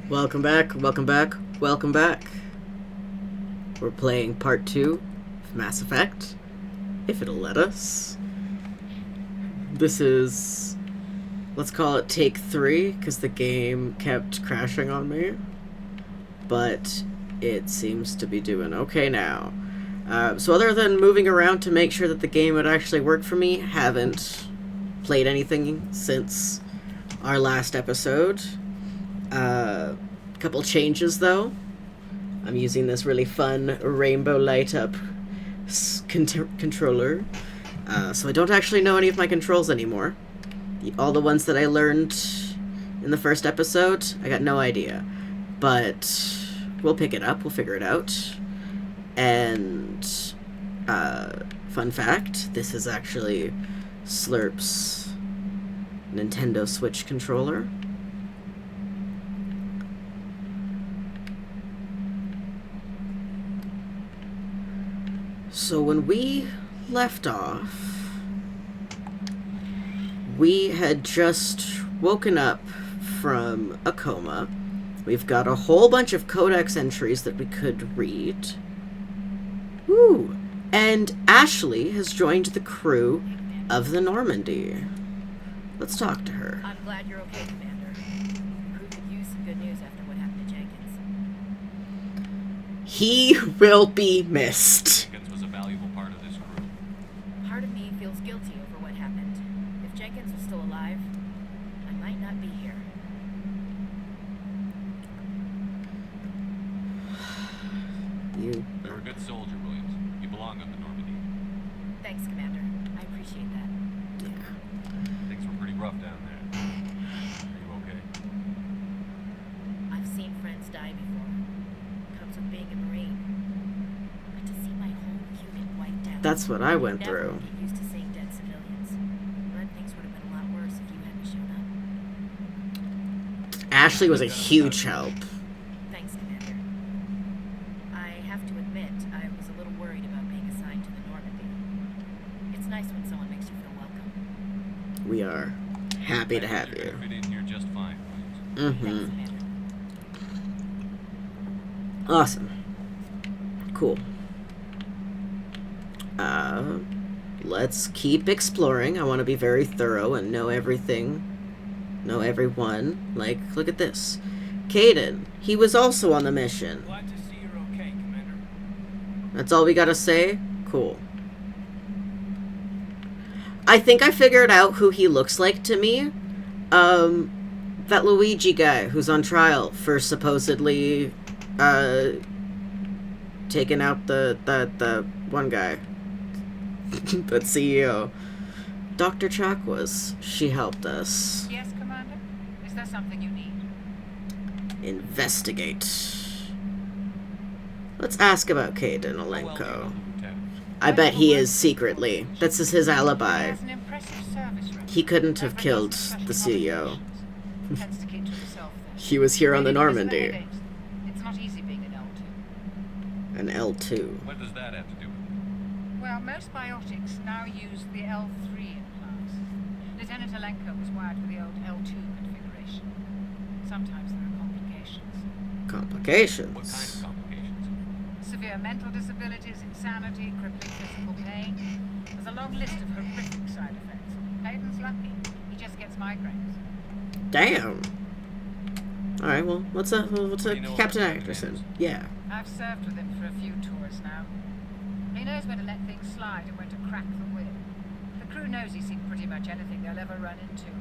Welcome back, welcome back, welcome back. We're playing part 2 of Mass Effect, if it'll let us. This is, let's call it take 3, because the game kept crashing on me. But it seems to be doing okay now. So other than moving around to make sure that the game would actually work for me, haven't played anything since our last episode. Couple changes though. I'm using this really fun rainbow light up controller, so I don't actually know any of my controls anymore. All the ones that I learned in the first episode, I got no idea. But we'll pick it up, we'll figure it out. And fun fact, this is actually Slurp's Nintendo Switch controller. So when we left off, we had just woken up from a coma. We've got a whole bunch of codex entries that we could read. Woo! And Ashley has joined the crew of the Normandy. Let's talk to her. I'm glad you're okay, Commander. The crew could use some good news after what happened to Jenkins. He will be missed. Jenkins was a valuable part of this crew. Part of me feels guilty over what happened. If Jenkins was still alive, I might not be here. You're a good soldier, Williams. You belong on the Normandy. Thanks, Commander. I appreciate that. Yeah. Things were pretty rough down there. Are you okay? I've seen friends die before. Comes with being a Marine. But to see my whole unit wiped out. That's what I went Never through. get used to seeing dead civilians. But things would have been a lot worse if you hadn't shown up. Ashley was a huge help. Thanks, Commander. I have to admit, I was a little worried about being assigned to the Normandy. It's nice when someone makes you feel welcome. We are happy to have You're you. gonna fit in here just fine, Williams. Thanks, Mm-hmm. Commander. Awesome. Cool. Let's keep exploring. I want to be very thorough and know everything. Know everyone. Like, look at this. Caden. He was also on the mission. Glad to see you're okay, Commander. That's all we gotta say? Cool. I think I figured out who he looks like to me. That Luigi guy who's on trial for supposedly, taking out the one guy. That CEO. Dr. Chakwas. She helped us Yes, Commander? Is there something you need? investigate. Let's ask about Caden Well, Alenko. Lieutenant. I bet he is secretly. That's his alibi. He has an impressive service record. He couldn't have But killed doesn't the special CEO. qualifications. Tends to keep to himself, then. He was here on the Maybe because of Normandy. headaches. It's not easy being an L2. An L2. What does that have to do with it? Well, most biotics now use the L3 implants. Lieutenant Alenko was wired with the old L2 configuration. Sometimes there are complications. What kind Complications. of complications? Severe mental disabilities, insanity, crippling physical pain. There's a long list of horrific side effects. Hayden's lucky. He just gets migraines. Damn. Alright, well, what's do you know Captain about Anderson? Anderson? Yeah. I've served with him for a few tours now. He knows when to let things slide and when to crack the whip. The crew knows he's seen pretty much anything they'll ever run into.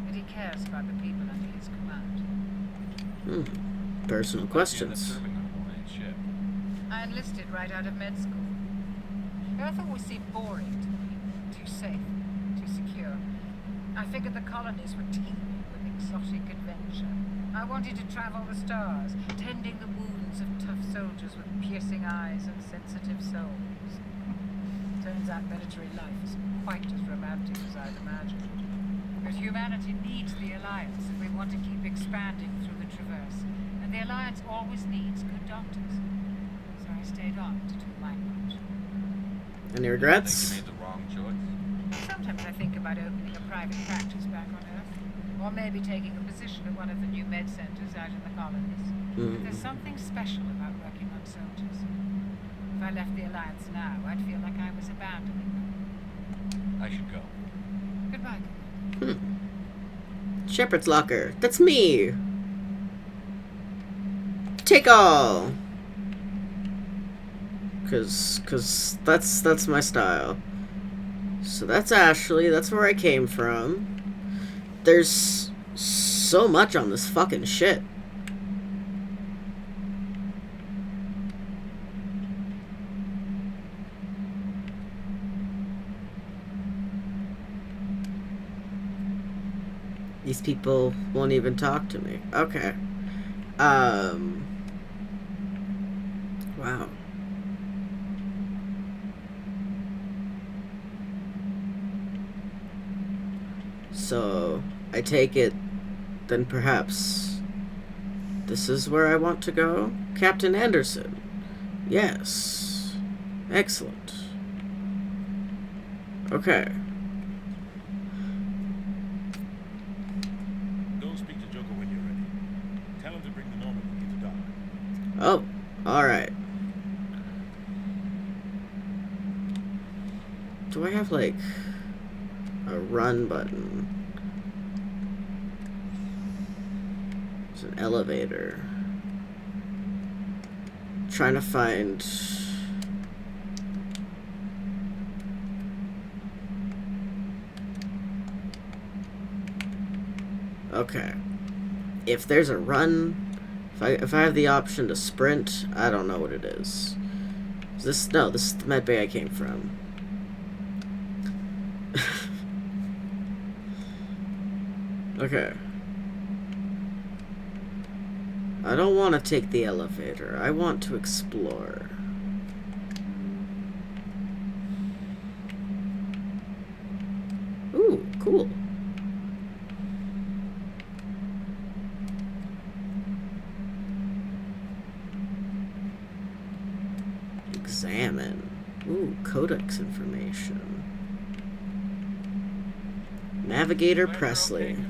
But he cares about the people under his command. Personal That's questions. serving on a Hawaiian ship. I enlisted right out of med school. Earth always seemed boring to me. Too safe, too secure. I figured the colonies were teeming with exotic adventure. I wanted to travel the stars, tending the wounds of tough soldiers with piercing eyes and sensitive souls. Turns out military life isn't quite as romantic as I'd imagined. But humanity needs the Alliance if we want to keep expanding through the Traverse. And the Alliance always needs good doctors. So I stayed on to do my part. Any I regrets? think you made the wrong choice. Sometimes I think about opening a private practice back on Earth. Or maybe taking a position at one of the new med centers out in the colonies. There's something special about working on soldiers. If I left the Alliance now, I'd feel like I was abandoning them. I should go. Goodbye. Shepherd's locker. That's me. Take all. Cause that's my style. So that's Ashley. That's where I came from. There's so much on this fucking shit. These people won't even talk to me. Okay. Wow. So, I take it, then perhaps this is where I want to go? Captain Anderson. Yes. Excellent. Okay. Oh, alright. Do I have, like, a run button? There's an elevator. Trying to find... Okay. If there's a run... If I have the option to sprint, I don't know what it is. This is the med bay I came from. Okay. I don't want to take the elevator. I want to explore. Ooh, cool. Examine. Ooh, codex information. Navigator Presley. Okay,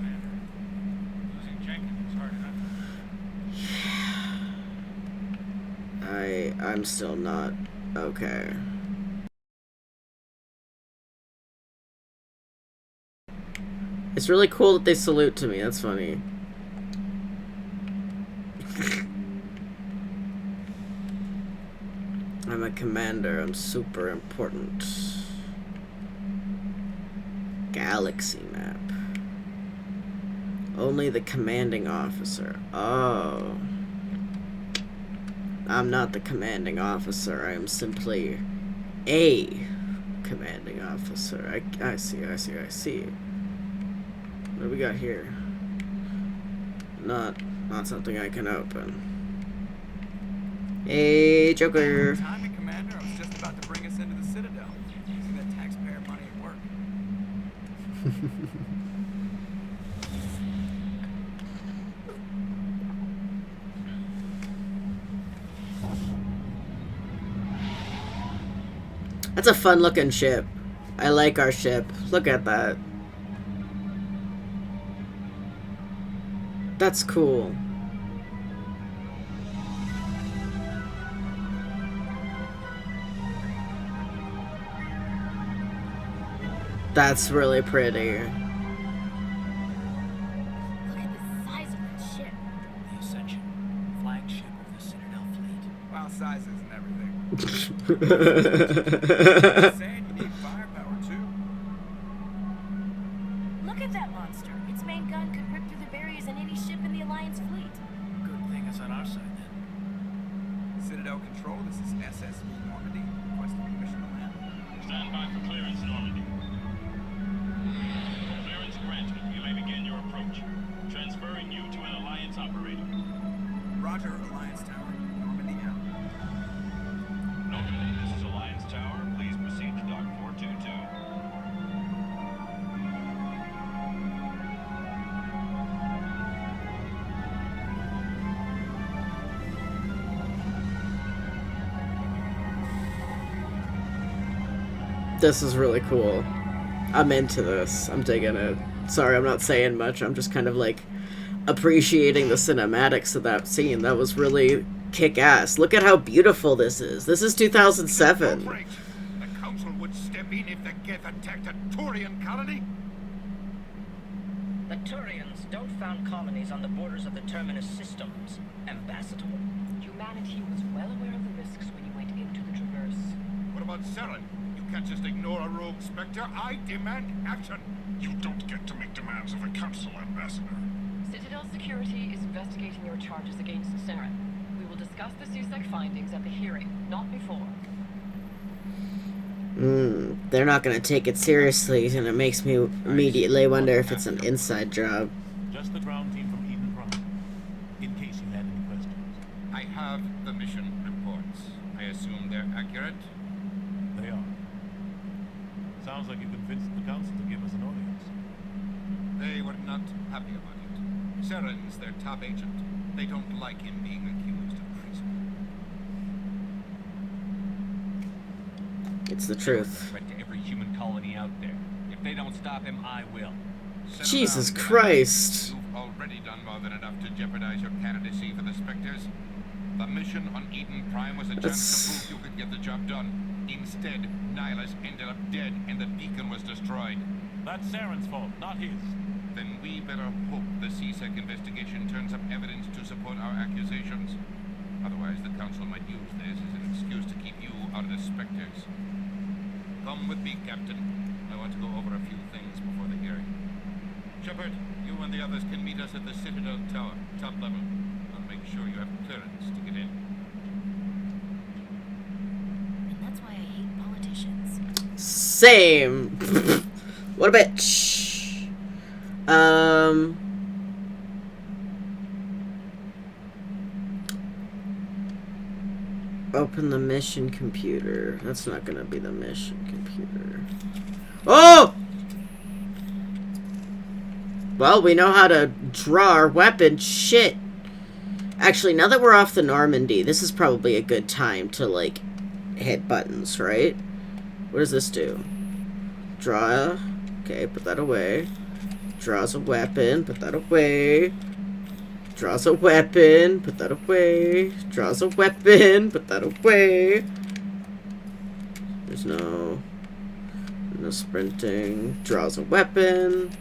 losing Jenkins is hard enough. I'm still not okay. It's really cool that they salute to me. That's funny. I'm a commander. I'm super important. Galaxy map. Only the commanding officer. Oh. I'm not the commanding officer. I am simply a commanding officer. I see. What do we got here? Not something I can open. Hey, Joker. Timing, Commander. I was just about to bring us into the Citadel, using that taxpayer money at work. That's a fun looking ship. I like our ship. Look at that. That's cool. That's really pretty. Look at the size of that ship. The Ascension, flagship of the Citadel fleet. Well, size isn't everything. Saying you need firepower too. Look at that monster. Its main gun could rip through the barriers in any ship in the Alliance fleet. Good thing it's on our side then. Citadel Control, this is SSV Normandy, requesting permission to land. Stand by for clearance, Normandy. Clearance granted. You may begin your approach. Transferring you to an Alliance operator. Roger, Alliance Tower, Normandy out. Normandy, this is Alliance Tower. Please proceed to Dock 422. This is really cool. I'm into this. I'm digging it. Sorry, I'm not saying much. I'm just kind of like appreciating the cinematics of that scene. That was really kick-ass. Look at how beautiful this is. This is 2007. Outrage! The council would step in if the Geth attacked a Turian colony? The Turians don't found colonies on the borders of the Terminus systems, Ambassador. Humanity was well aware of the risks when you went into the Traverse. What about Saren? You can't just ignore a rogue Spectre. I demand action! You don't get to make demands of a council, Ambassador. Citadel Security is investigating your charges against Saren. We will discuss the CSEC findings at the hearing, not before. They're not gonna take it seriously, and it makes me immediately wonder if it's an inside job. Just the ground team from Eden Prime. In case you had any questions. I have the mission reports. I assume they're accurate? They are. Sounds like you convinced the council to give us an audience. They were not happy about it. Saren's their top agent. They don't like him being accused of treason. It's the truth. Threat to every human colony out there. If they don't stop him, I will. Settle Jesus down, Christ. You've already done more than enough to jeopardize your candidacy for the Spectres. The mission on Eden Prime was a chance to prove you could get the job done. Instead, Nihilus ended up dead and the beacon was destroyed. That's Saren's fault, not his. Then we better hope the CSEC investigation turns up evidence to support our accusations. Otherwise, the Council might use this as an excuse to keep you out of the Spectres. Come with me, Captain. I want to go over a few things before the hearing. Shepard, you and the others can meet us at the Citadel Tower, top level. I'll make sure you have clearance to get in. And that's why I hate politicians. Same. What a bitch. Open the mission computer. That's not gonna be the mission computer. Oh! Well, we know how to draw our weapon. Shit. Actually, now that we're off the Normandy, this is probably a good time to, like, hit buttons, right? What does this do? Draw. Okay, put that away. Draws a weapon. Put that away. Draws a weapon. Put that away. Draws a weapon. Put that away. There's no sprinting. Draws a weapon.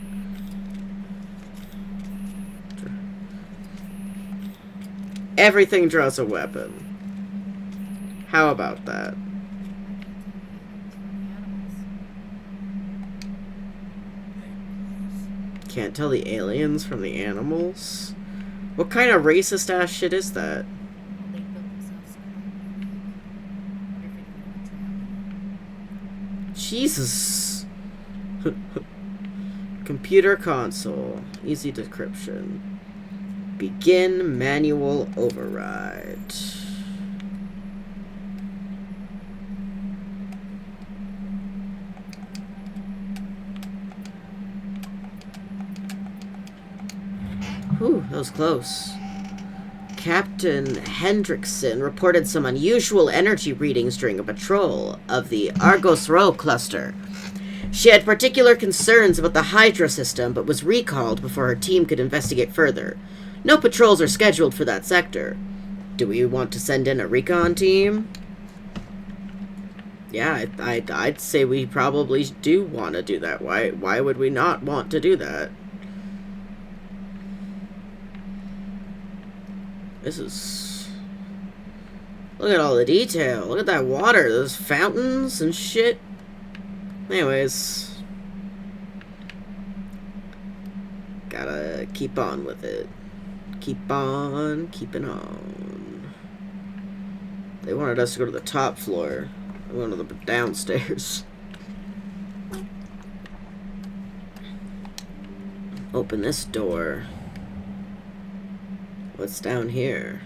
Everything draws a weapon. How about that? Can't tell the aliens from the animals? What kind of racist ass shit is that? They built themselves Jesus. Computer console. Easy decryption. Begin manual override. Whew, that was close. Captain Hendrickson reported some unusual energy readings during a patrol of the Argos Row cluster. She had particular concerns about the Hydra system, but was recalled before her team could investigate further. No patrols are scheduled for that sector. Do we want to send in a recon team? Yeah, I'd say we probably do want to do that. Why would we not want to do that? This is... Look at all the detail. Look at that water. Those fountains and shit. Anyways. Gotta keep on with it. Keep on keeping on. They wanted us to go to the top floor. I'm going to the downstairs. Open this door. What's down here?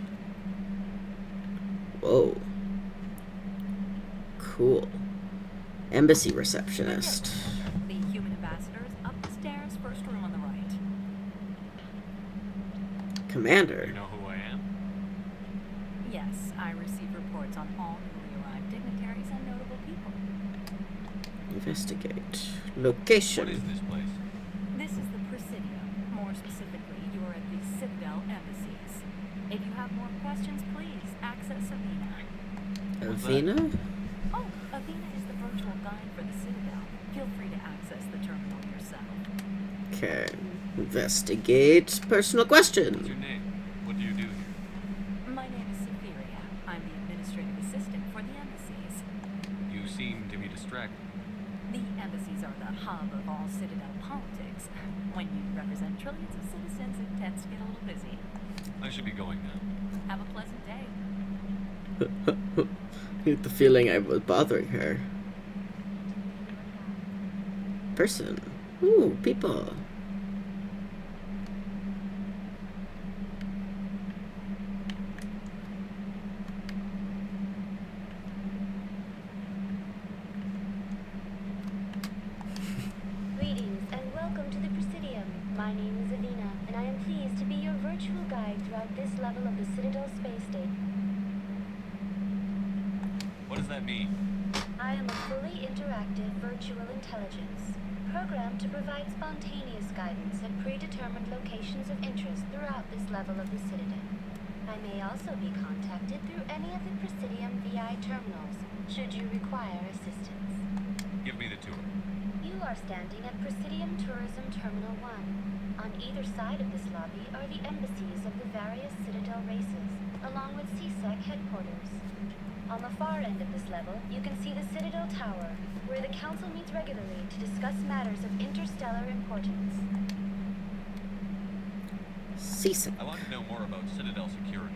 Whoa. Cool. Embassy receptionist. The human ambassadors up the stairs, first room on the right. Commander. You know who I am? Yes, I receive reports on all newly arrived dignitaries and notable people. Investigate. Location. What is this place? This is the embassies. If you have more questions, please access Avena. Avena? Oh, Avena is the virtual guide for the Citadel. Feel free to access the terminal yourself. Okay. Investigate personal question. What's your name? What do you do here? My name is Cytherea. I'm the administrative assistant for the embassies. You seem to be distracted. The embassies are the hub of all Citadel politics. When you represent trillions of citizens, it tends to get a little busy. I should be going now. Have a pleasant day. I get the feeling I was bothering her. Person. Ooh, people. Greetings and welcome to the Presidium. My name is Avena, and I am pleased to be your virtual guide throughout this level of the Citadel space station. What does that mean? I am a fully interactive virtual intelligence, programmed to provide spontaneous guidance at predetermined locations of interest throughout this level of the Citadel. I may also be contacted through any of the Presidium VI terminals, should you require assistance. Give me the tour. You are standing at Presidium Tourism Terminal 1. On either side of this lobby are the embassies of the various Citadel races, along with CSEC headquarters. On the far end of this level, you can see the Citadel Tower, where the Council meets regularly to discuss matters of interstellar importance. CSEC. I want to know more about Citadel security.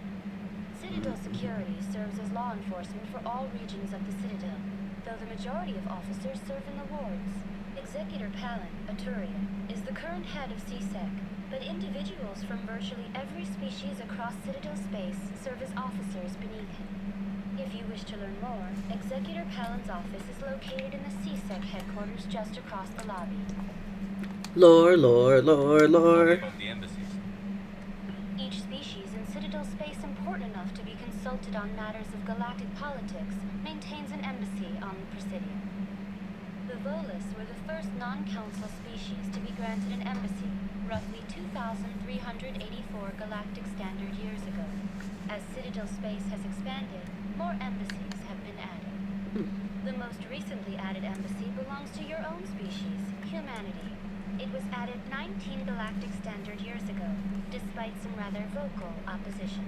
Citadel security serves as law enforcement for all regions of the Citadel, though the majority of officers serve in the wards. Executor Palin, Aturian, is the current head of CSEC, but individuals from virtually every species across Citadel space serve as officers beneath him. If you wish to learn more, Executor Palin's office is located in the CSEC headquarters just across the lobby. Lore. Tell me about the embassies. Each species in Citadel space important enough to be consulted on matters of galactic politics maintains an embassy on the Presidium. The Volus were the first non-council species to be granted an embassy, roughly 2,384 galactic standard years ago. As Citadel space has expanded, more embassies have been added. The most recently added embassy belongs to your own species, humanity. It was added 19 galactic standard years ago, despite some rather vocal opposition.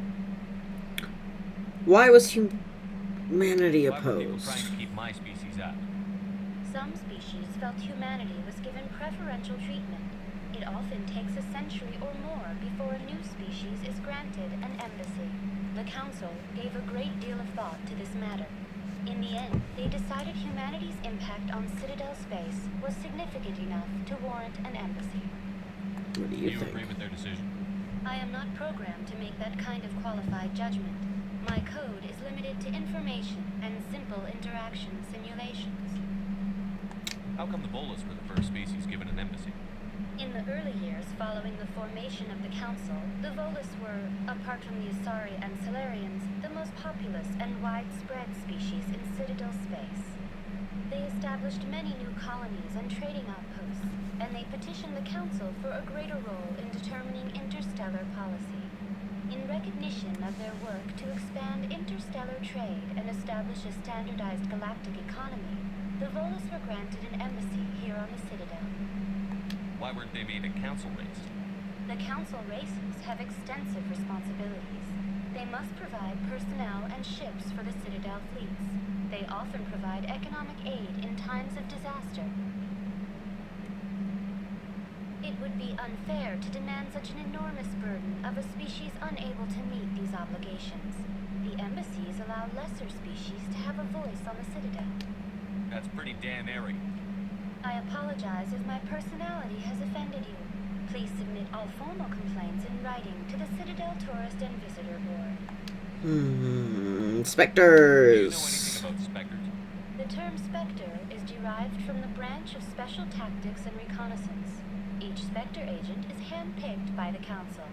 Why was humanity Why were people opposed? trying to keep my species out? Some species felt humanity was given preferential treatment. It often takes a century or more before a new species is granted an embassy. The Council gave a great deal of thought to this matter. In the end, they decided humanity's impact on Citadel space was significant enough to warrant an embassy. What do Do you you think? agree with their decision? I am not programmed to make that kind of qualified judgment. My code is limited to information and simple interaction simulations. How come the Volus were the first species given an embassy? In the early years following the formation of the Council, the Volus were, apart from the Asari and Solarians, the most populous and widespread species in Citadel space. They established many new colonies and trading outposts, and they petitioned the Council for a greater role in determining interstellar policy. In recognition of their work to expand interstellar trade and establish a standardized galactic economy, the Volus were granted an embassy here on the Citadel. Why weren't they made a council race? The Council races have extensive responsibilities. They must provide personnel and ships for the Citadel fleets. They often provide economic aid in times of disaster. It would be unfair to demand such an enormous burden of a species unable to meet these obligations. The embassies allow lesser species to have a voice on the Citadel. That's pretty damn arrogant. I apologize if my personality has offended you. Please submit all formal complaints in writing to the Citadel Tourist and Visitor Board. Do you know Specters. anything about specters? The term Spectre is derived from the branch of Special Tactics and Reconnaissance. Each Spectre agent is handpicked by the Council.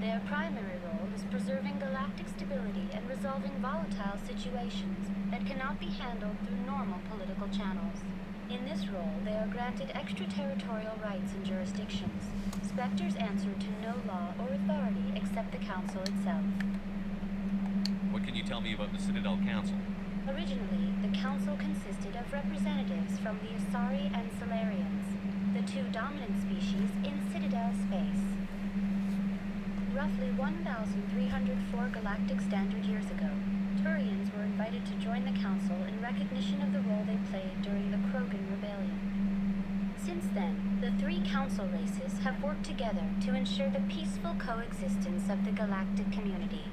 Their primary role is preserving galactic stability and resolving volatile situations that cannot be handled through normal political channels. In this role, they are granted extraterritorial rights and jurisdictions. Spectres answer to no law or authority except the Council itself. What can you tell me about the Citadel Council? Originally, the Council consisted of representatives from the Asari and Solarians, the two dominant species in Citadel space. Roughly 1,304 galactic standard years ago, Turians were invited to join the Council in recognition of the role they played during the Krogan Rebellion. Since then, the three Council races have worked together to ensure the peaceful coexistence of the galactic community,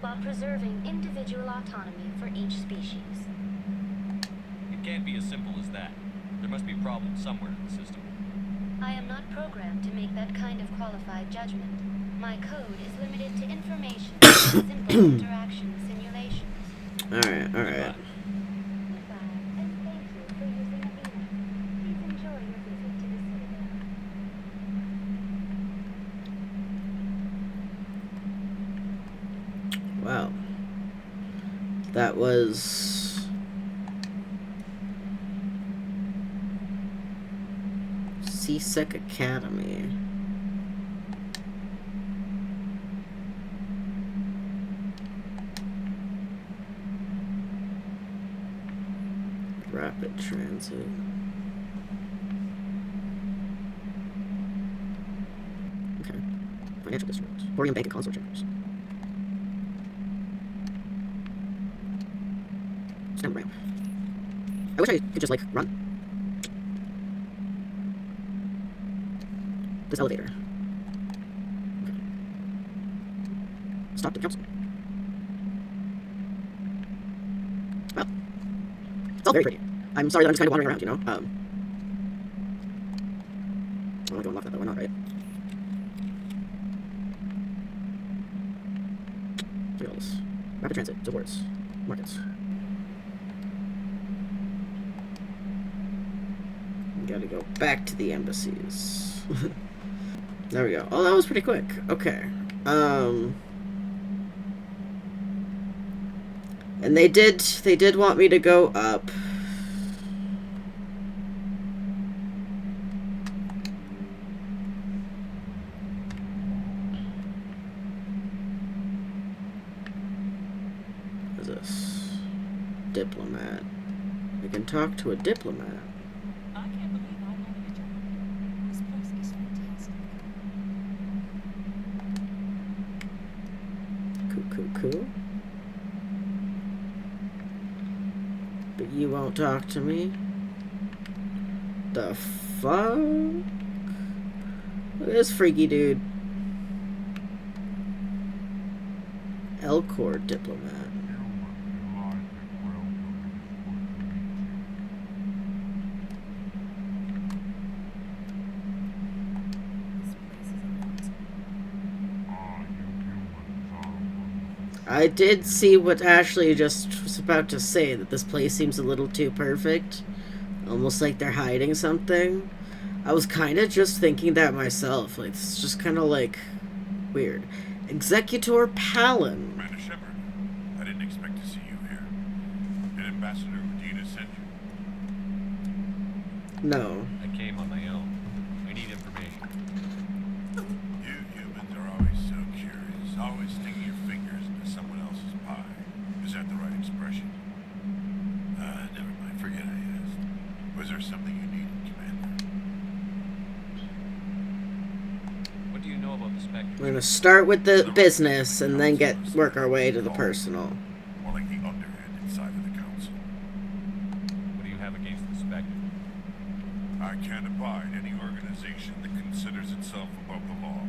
while preserving individual autonomy for each species. It can't be as simple as that. There must be problems somewhere in the system. I am not programmed to make that kind of qualified judgment. My code is limited to information and simple interaction simulations. Alright. Goodbye, and thank you for using Athena. Please enjoy your visit to the Citadel. Wow. That was... CSEC Academy. Rapid transit. Okay. Financial district. Orion Bank and Console chambers. Stand ramp. I wish I could just, like, run. This elevator. Okay. Stop the council. Well, it's all very pretty. I'm sorry that I'm just kind of wandering around, you know? I want to go and lock that, though. Why not, right? Rails. Rapid transit. Resorts. Markets. We gotta go back to the embassies. There we go. Oh, that was pretty quick. Okay. And they did want me to go up. What is this? Diplomat. I can talk to a diplomat. I can't believe I wanted a job. This place is fantastic. Cool. But you won't talk to me? The fuck? Look at this freaky dude. Elcor diplomat. I did see what Ashley just was about to say, that this place seems a little too perfect. Almost like they're hiding something. I was kind of just thinking that myself. Like, it's just kind of, like, weird. Executor Palin. Commander Shepard, I didn't expect to see you here. Did Ambassador Udina send you? No. I came on my own. I need information. You humans are always so curious, always sticking your fingers into someone else's pie. Is that the right expression? Never mind, forget I asked. Was there something you needed, Commander? What do you know about the Spectres? We're gonna start with the business and then work our way to the personal. More like the underhanded side of the Council. What do you have against the Spectres? I can't abide any organization that considers itself above the law.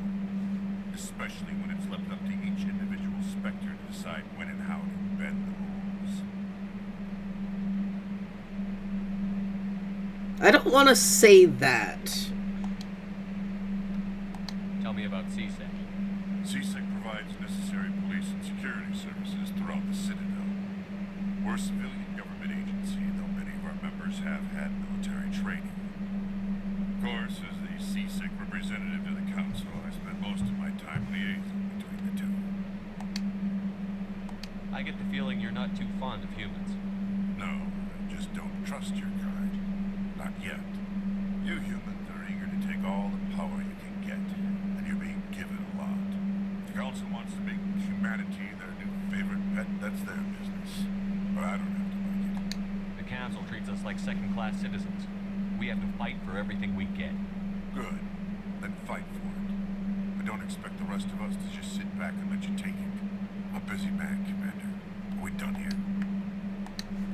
Especially when it's left up to each individual Spectre to decide when and how to bend the rules. I don't want to say that. Tell me about CSEC. CSEC provides necessary police and security services throughout the Citadel. We're a civilian government agency, though many of our members have had military training. Of course, as the CSEC representative to the Council, I spend most of my time liaising between the two. I get the feeling you're not too fond of humans. No, I just don't trust your kind. Not yet. You humans are eager to take all the power you can get. council wants to make humanity their new favorite pet, that's their business. But I don't have to like it. The council treats us like second-class citizens. We have to fight for everything we get. Good. Then fight for it. But don't expect the rest of us to just sit back and let you take it. I'm a busy man, Commander. Are we done here?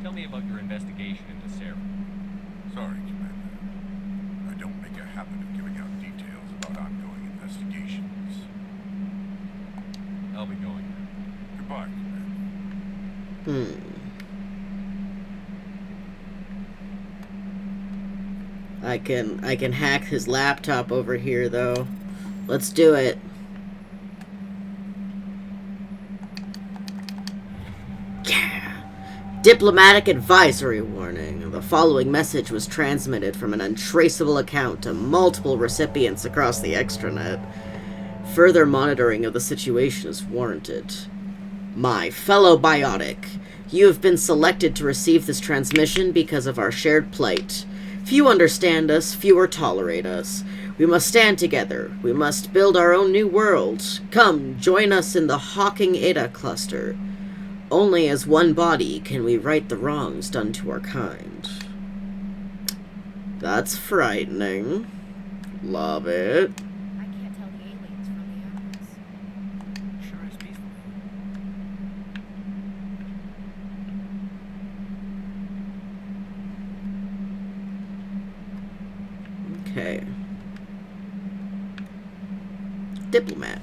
Tell me about your investigation into Sarah. Sorry, Commander. I don't make a habit of giving out details about ongoing investigations. I'll be going. Goodbye, Commander. I can hack his laptop over here though. Let's do it. Yeah. Diplomatic advisory warning. The following message was transmitted from an untraceable account to multiple recipients across the extranet. Further monitoring of the situation is warranted. My fellow biotic, you have been selected to receive this transmission because of our shared plight. Few understand us, fewer tolerate us. We must stand together. We must build our own new world. Come, join us in the Hawking Eta cluster. Only as one body can we right the wrongs done to our kind. That's frightening. Love it. I can't tell the aliens from the animals. Sure is peaceful. Okay. Diplomat.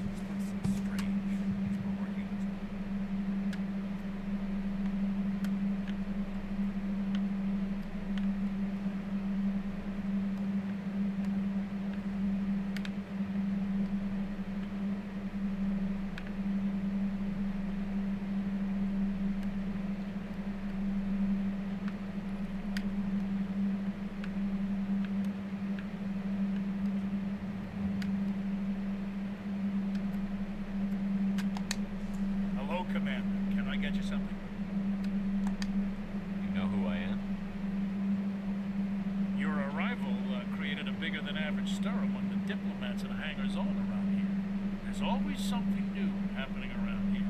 Hello, Commander. Can I get you something? You know who I am? Your arrival created a bigger than average stir among the diplomats and hangers-on around here. There's always something new happening around here.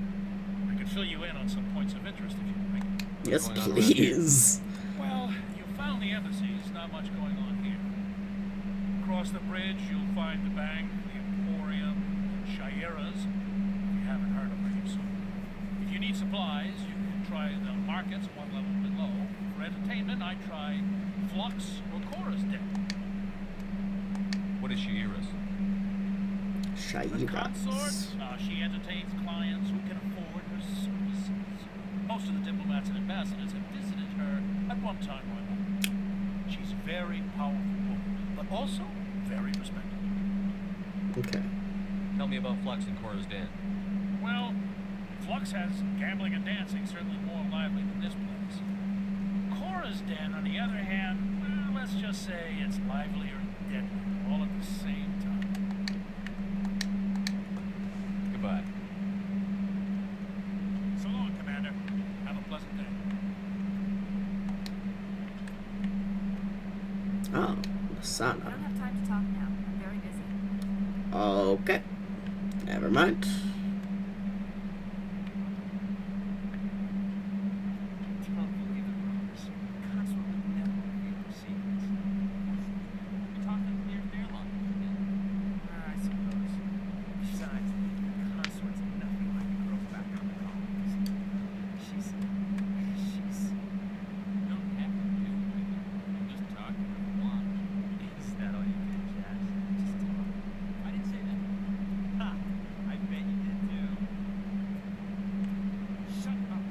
I can fill you in on some points of interest if you like. Yes, What's going on please. Well, you found the embassy. There's not much going on here. Across the bridge, you'll find the bank, the Emporium, Shira's. If you haven't heard of them, so. If you need supplies, you can try the markets one level below. For entertainment, I try Flux or Cora's Den. What is Shira's? A consort, Shairas. she entertains clients who can afford her services. Most of the diplomats and ambassadors have visited her at one time or another. She's a very powerful woman, but also very respected. Okay. Tell me about Flux and Cora's Den. Well, Flux has gambling and dancing, certainly more lively than this place. Cora's Den, on the other hand, well, let's just say it's livelier and deadlier, all at the same time. Goodbye. So long, Commander. Have a pleasant day. Oh, I don't Sana. have time to talk now. I'm very busy. Okay. Never mind. Don't believe it, Rose. Consort would never reveal her secrets. You're talking clear airline. I suppose. Besides, Consort's nothing like the girls back on the colonies. She's... You don't have to do anything. You just talk to her if you want. Is that all you did, Jazz? Just talk. I didn't say that. Ha! I bet you did too. Shut up.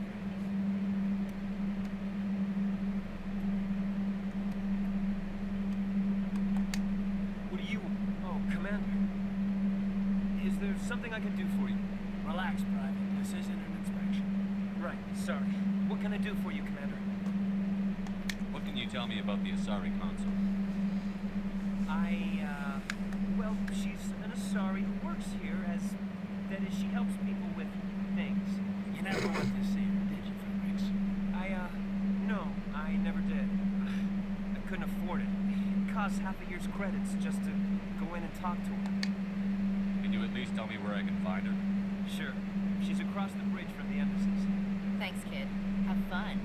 What do you... Oh, Commander. Is there something I can do for you? Relax, Private. This isn't an inspection. Right, sorry. What can I do for you, Commander? What can you tell me about the Asari console? Well, she's an Asari who works here as... That is, she helps people with things. You never went to see her, did you, Fabrics? No, I never did. I couldn't afford it. It costs half a year's credits just to go in and talk to her. Can you at least tell me where I can find her? Sure. She's across the bridge from the embassies. Thanks, kid. Have fun.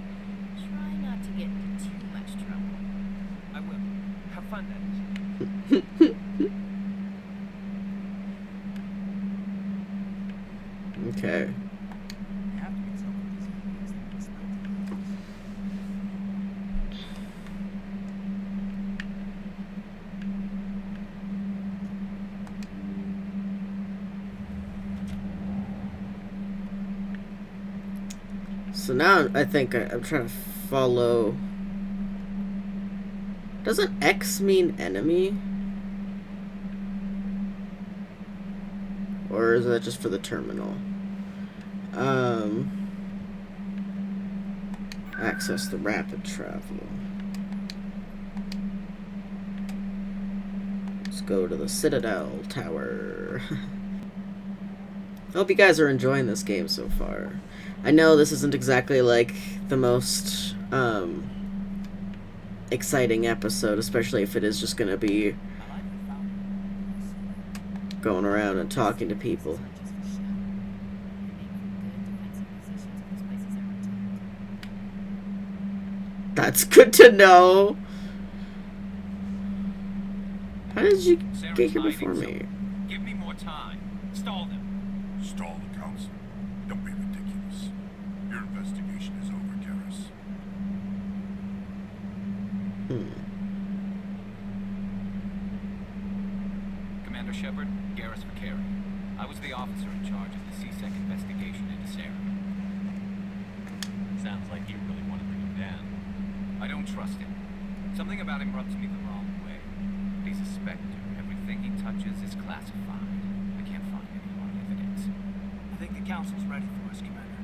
Try not to get into too much trouble. I will. Have fun, that is. Okay. So now I think I'm trying to follow. Doesn't X mean enemy? Or is that just for the terminal? Access the rapid travel. Let's go to the Citadel Tower. I hope you guys are enjoying this game so far. I know this isn't exactly like the most exciting episode, especially if it is just gonna be going around and talking to people. That's good to know. How did you get here before me? Give me more time. Stall them. Stall the council? Don't be ridiculous. Your investigation is over, Garrus. Commander Shepard, Garrus for Carey. I was the officer in charge of the CSEC investigation into Sarah. Sounds like you really want to bring him down. I don't trust him. Something about him rubs me the wrong way. He's a Spectre. Everything he touches is classified. I can't find any hard evidence. I think the council's ready for us, Commander.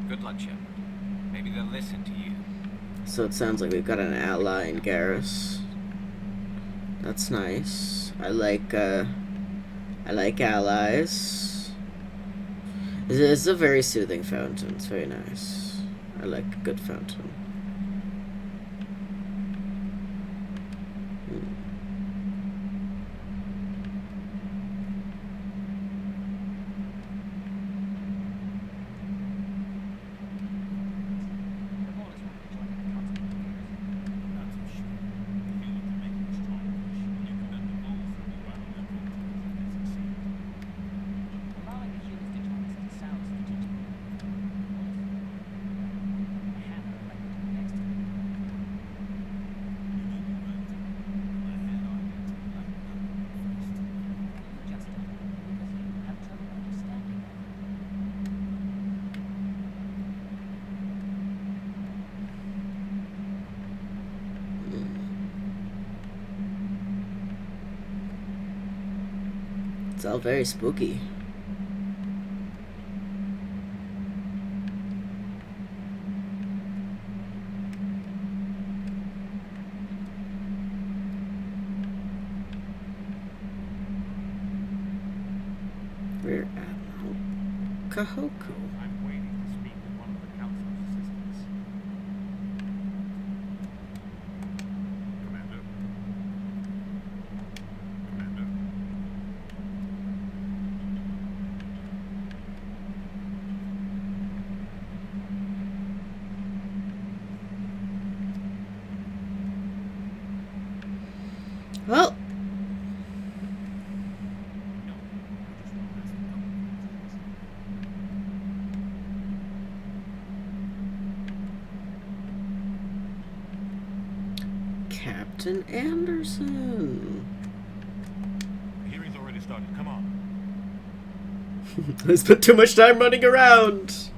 Good luck, Shepard. Maybe they'll listen to you. So it sounds like we've got an ally in Garrus. That's nice. I like allies. It's a very soothing fountain. It's very nice. I like a good fountain. It's all very spooky. Rear Admiral Kahoku. I'm waiting to speak with one of the council's assistants. Commander? Commander? Well, Captain Anderson. The hearing's already started. Come on. I spent too much time running around.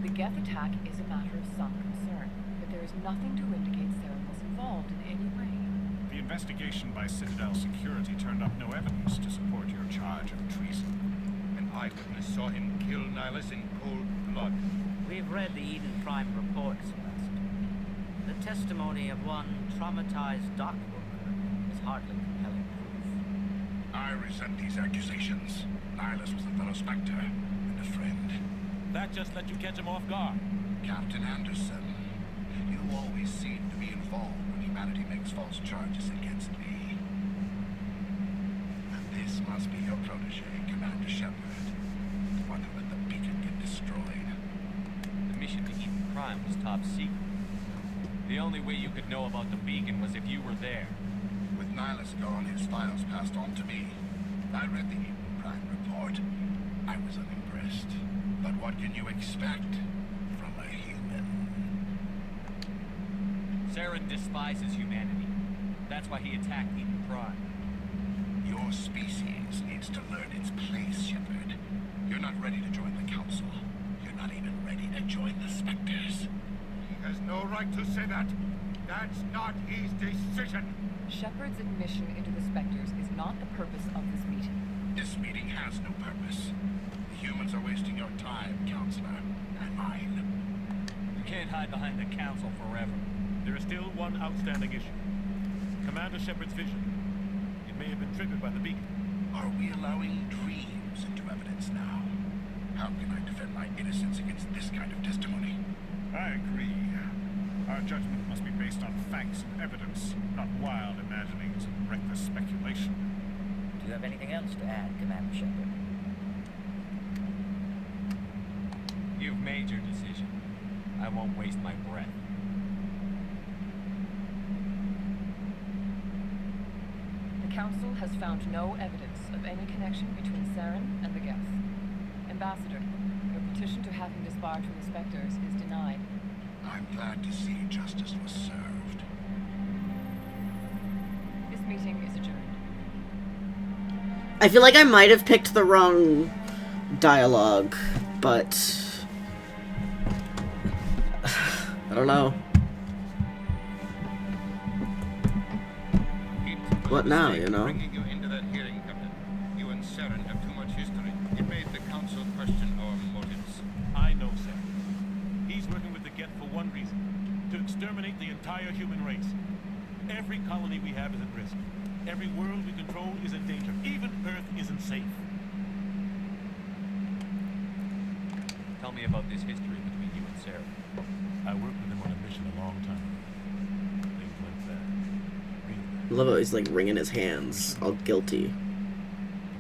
The Geth attack is a matter of some concern, but there is nothing to indicate Sarah was involved in any way. The investigation by Citadel Security turned up no evidence to support your charge of treason. An eyewitness saw him kill Nihilus in cold blood. We've read the Eden Prime report, Celeste. The testimony of one traumatized dock worker is hardly compelling proof. I resent these accusations. Nihilus was a fellow Spectre and a friend. That just let you catch him off guard. Captain Anderson, you always seem to be involved when humanity makes false charges against me. And this must be your protege, Commander Shepard. The one who let the beacon get destroyed. The mission to Eden Prime was top secret. The only way you could know about the beacon was if you were there. With Nihilus gone, his files passed on to me. I read the Eden Prime report. I was unimpressed. But what can you expect from a human? Saren despises humanity. That's why he attacked Eden Prime. Your species needs to learn its place, Shepard. You're not ready to join the Council. You're not even ready to join the Spectres. He has no right to say that. That's not his decision. Shepard's admission into the Spectres is not the purpose of this meeting. This meeting has no purpose. The humans are wasting your time, Counselor, and mine. You can't hide behind the Council forever. There is still one outstanding issue. Commander Shepard's vision. It may have been triggered by the beacon. Are we allowing dreams into evidence now? How can I defend my innocence against this kind of testimony? I agree. Our judgment must be based on facts and evidence, not wild imaginings and reckless speculation. Do you have anything else to add, Commander Shepard? You've made your decision. I won't waste my breath. The Council has found no evidence of any connection between Saren and the Geth. Ambassador, your petition to have him disbarred from the Spectres is denied. I'm glad to see justice was served. This meeting is adjourned. I feel like I might have picked the wrong dialogue, but I don't know. What now, you know? Bringing you into that hearing, Captain. You and Saren have too much history. It made the Council question our motives. I know, sir. He's working with the Geth for one reason. To exterminate the entire human race. Every colony we have is at risk. Every world we control is in danger. Even Earth isn't safe. Tell me about this history between you and Sarah. I worked with him on a mission a long time ago. Things went bad. Really bad. I love how he's like wringing his hands, all guilty.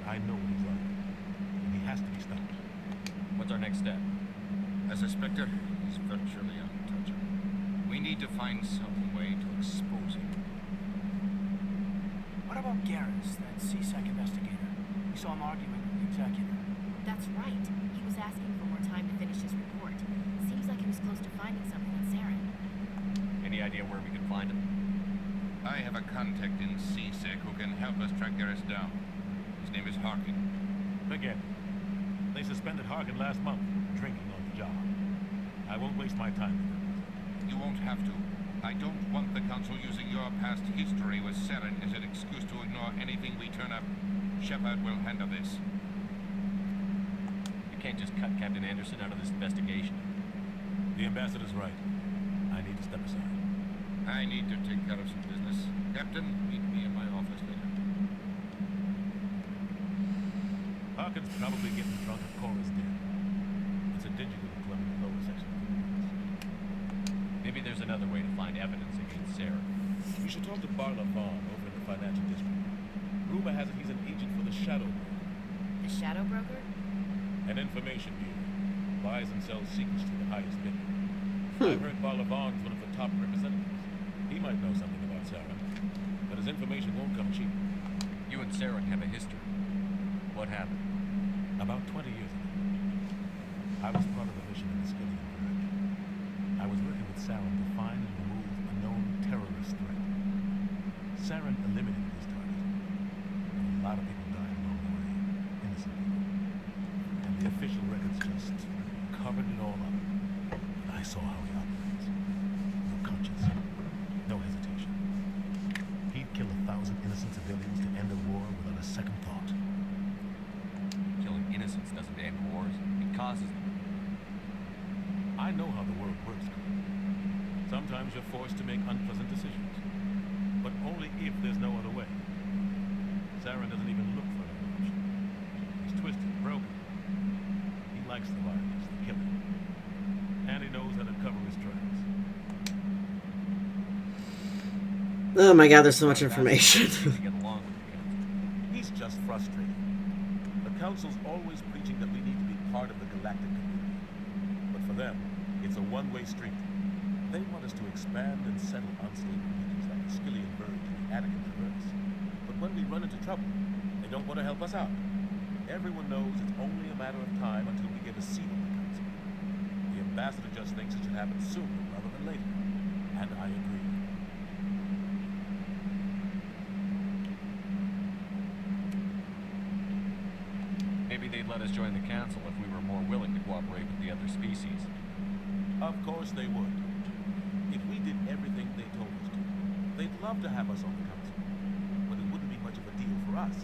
I know what he's like. And he has to be stopped. What's our next step? As a Spectre, he's virtually untouchable. We need to find some way to expose him. What about Garrus, that CSEC investigator? We saw him arguing with the executive. That's right. He was asking for more time to finish his report. Seems like he was close to finding something on Saren. Any idea where we can find him? I have a contact in CSEC who can help us track Garrus down. His name is Harkin. Again, they suspended Harkin last month for drinking on the job. I won't waste my time with him. You won't have to. I don't want the Council using your past history with Saren as an excuse to ignore anything we turn up. Shepard will handle this. You can't just cut Captain Anderson out of this investigation. The ambassador's right. I need to step aside. I need to take care of some business. Captain, meet me in my office later. Harkin's probably getting drunk at Cora's Den. It's a digital club in the lower section of the universe. Maybe there's another way to find evidence against Sarah. You should talk to Barla Vaughn over in the financial district. Rumor has it he's an agent for the Shadow Broker. The Shadow Broker? An information dealer. Buys and sells secrets to the highest bidder. I've heard Barla Vaughn's one of the top representatives. He might know something about Sarah, but his information won't come cheap. You and Sarah have a history. What happened? About 20 years ago, I was part of a mission in the Skillian Verge. I was working with Saren to find and remove a known terrorist threat. Saren eliminated his target, and a lot of people died along the way, innocent people. And the official records just covered it all up. And I saw how he operates. No conscience, no hesitation. He'd kill 1,000 innocent civilians to end a war without a second thought. Killing innocents doesn't end wars. It causes them. I know how the world works, Colonel. Sometimes you're forced to make unpleasant decisions, but only if there's no other way. Saren doesn't even look for another option. He's twisted, broken. He likes the violence, the killing, and he knows how to cover his tracks. Oh my god, there's so much information. To get along with the Council. He's just frustrated. Council's always preaching that we need to be part of the galactic community. But for them, it's a one-way street. They want us to expand and settle unstable regions like the Skillian Verge and the Attican Traverse. But when we run into trouble, they don't want to help us out. Everyone knows it's only a matter of time until we get a seat on the Council. The ambassador just thinks it should happen sooner rather than later. And I agree. Maybe they'd let us join the Council if we were more willing to cooperate with the other species. Of course they would. If we did everything they told us to, they'd love to have us on the Council. But it wouldn't be much of a deal for us.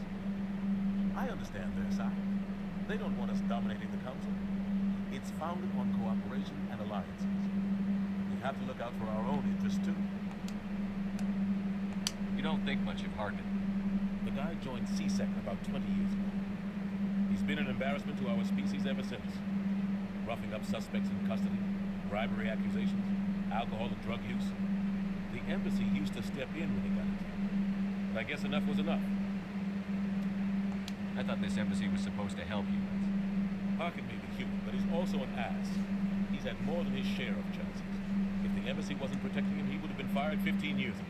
I understand their side. They don't want us dominating the Council. It's founded on cooperation and alliances. We have to look out for our own interests, too. You don't think much of Hartnett. The guy joined CSEC about 20 years ago. He's been an embarrassment to our species ever since. Roughing up suspects in custody, bribery accusations, alcohol and drug use. The embassy used to step in when he got it. But I guess enough was enough. I thought this embassy was supposed to help you. Harkin may be human, but he's also an ass. He's had more than his share of chances. If the embassy wasn't protecting him, he would have been fired 15 years ago.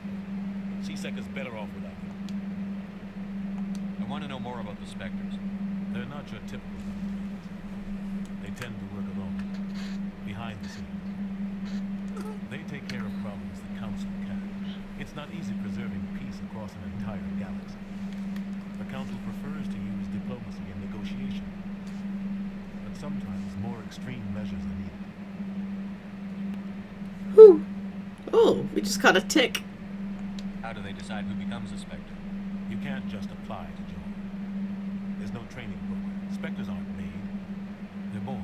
CSEC is better off without him. I want to know more about the Spectres. They're not your typical government. They tend to work alone, behind the scenes. They take care of problems the Council can. It's not easy preserving peace across an entire galaxy. The Council prefers to use diplomacy and negotiation. But sometimes more extreme measures are needed. Whew. Oh, we just caught a tick. How do they decide who becomes a Spectre? You can't just apply to join. There's no training program. Spectres aren't made. They're born.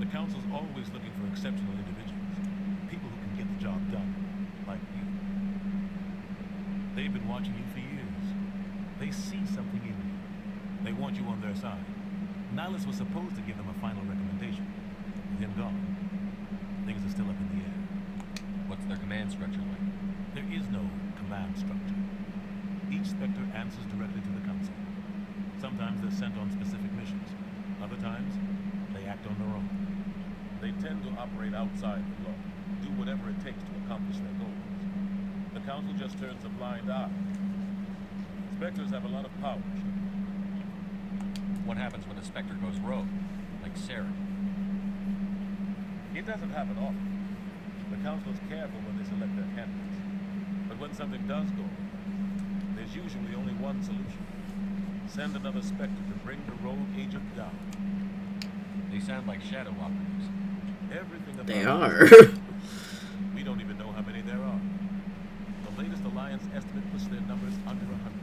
The Council's always looking for exceptional individuals. People who can get the job done. Like you. They've been watching you for years. They see something in you. They want you on their side. Nihilus was supposed to give them a final recommendation. With him gone, things are still up in the air. What's their command structure like? There is no command structure. Each Spectre answers directly to the Council. Sometimes they're sent on specific missions. Other times, they act on their own. They tend to operate outside the law, do whatever it takes to accomplish their goals. The Council just turns a blind eye. Spectres have a lot of power. What happens when a Spectre goes rogue? Like Sarah? It doesn't happen often. The Council is careful when they select their candidates. But when something does go wrong, there's usually only one solution. Send another Spectre to bring the rogue agent down. They sound like shadow operatives. Everything about They them are. is- We don't even know how many there are. The latest Alliance estimate puts their numbers under 100.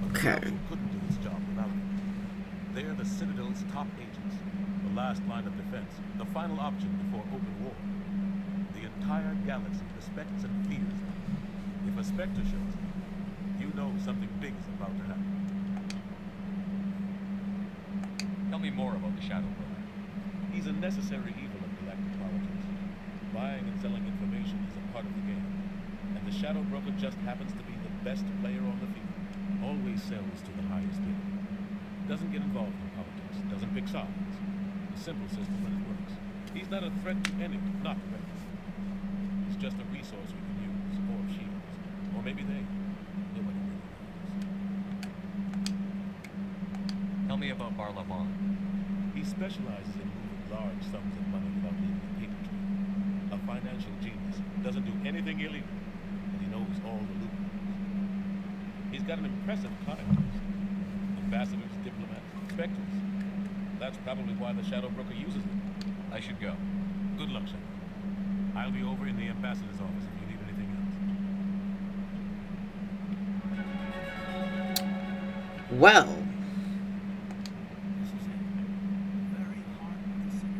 But the Okay. Council couldn't do its job without them. They're the Citadel's top agents, the last line of defense, the final option before open war. The entire galaxy respects and fears them. If a Spectre shows up, you know something big is about to happen. Tell me more about the Shadow Broker. He's a necessary evil of galactic politics. Buying and selling information is a part of the game. And the Shadow Broker just happens to be the best player on the field. Always sells to the highest bidder. Doesn't get involved in politics. Doesn't pick sides. A simple system, but it works. He's not a threat to anyone, not directly. He's just a resource we can use, or shields. Or maybe they. Nobody really knows. Tell me about Barlavon. He specializes in moving large sums of money without leaving a paper trail. A financial genius. Doesn't do anything illegal. And he knows all the loopholes. He's got an impressive client list. Ambassadors, diplomats, Spectres. That's probably why the Shadow Broker uses it. I should go. Good luck, Shepard. I'll be over in the ambassador's office if you need anything else. Well. This is it. Very hard to consider the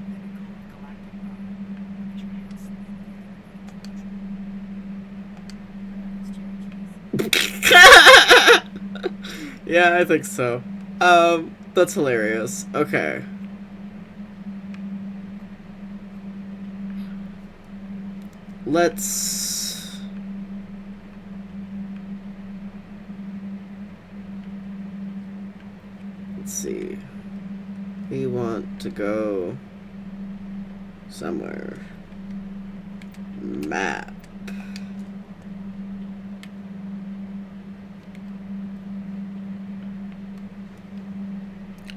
pinnacle of galactic power. Put your hands Yeah, I think so. That's hilarious. Okay. Let's... Let's see. We want to go somewhere. Map.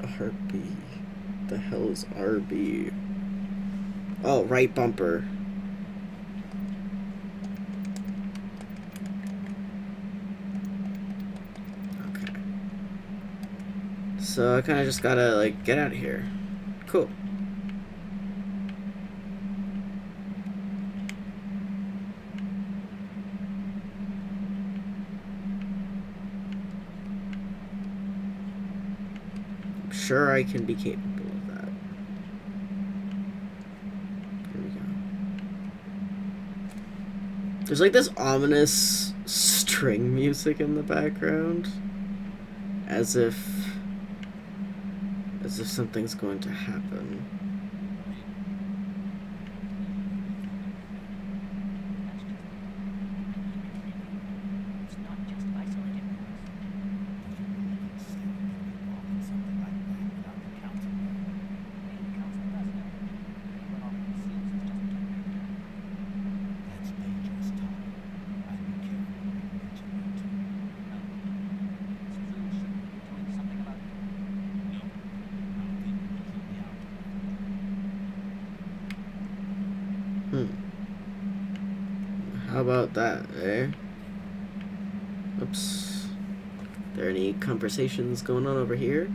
RB. The hell is RB? Oh, right bumper. Okay. So I kind of just gotta, like, get out of here. Cool. I'm sure I can be capable of that. Here we go. There's like this ominous string music in the background. As if something's going to happen. It's not just isolated something like that without the council. Maybe the council does know. But all it seems is just a That's dangerous talk. I'd be careful when you mention that to me. no. Still should be doing something about it. No. I'll think you keep me out. How about that, eh? Oops. There any conversations going on over here?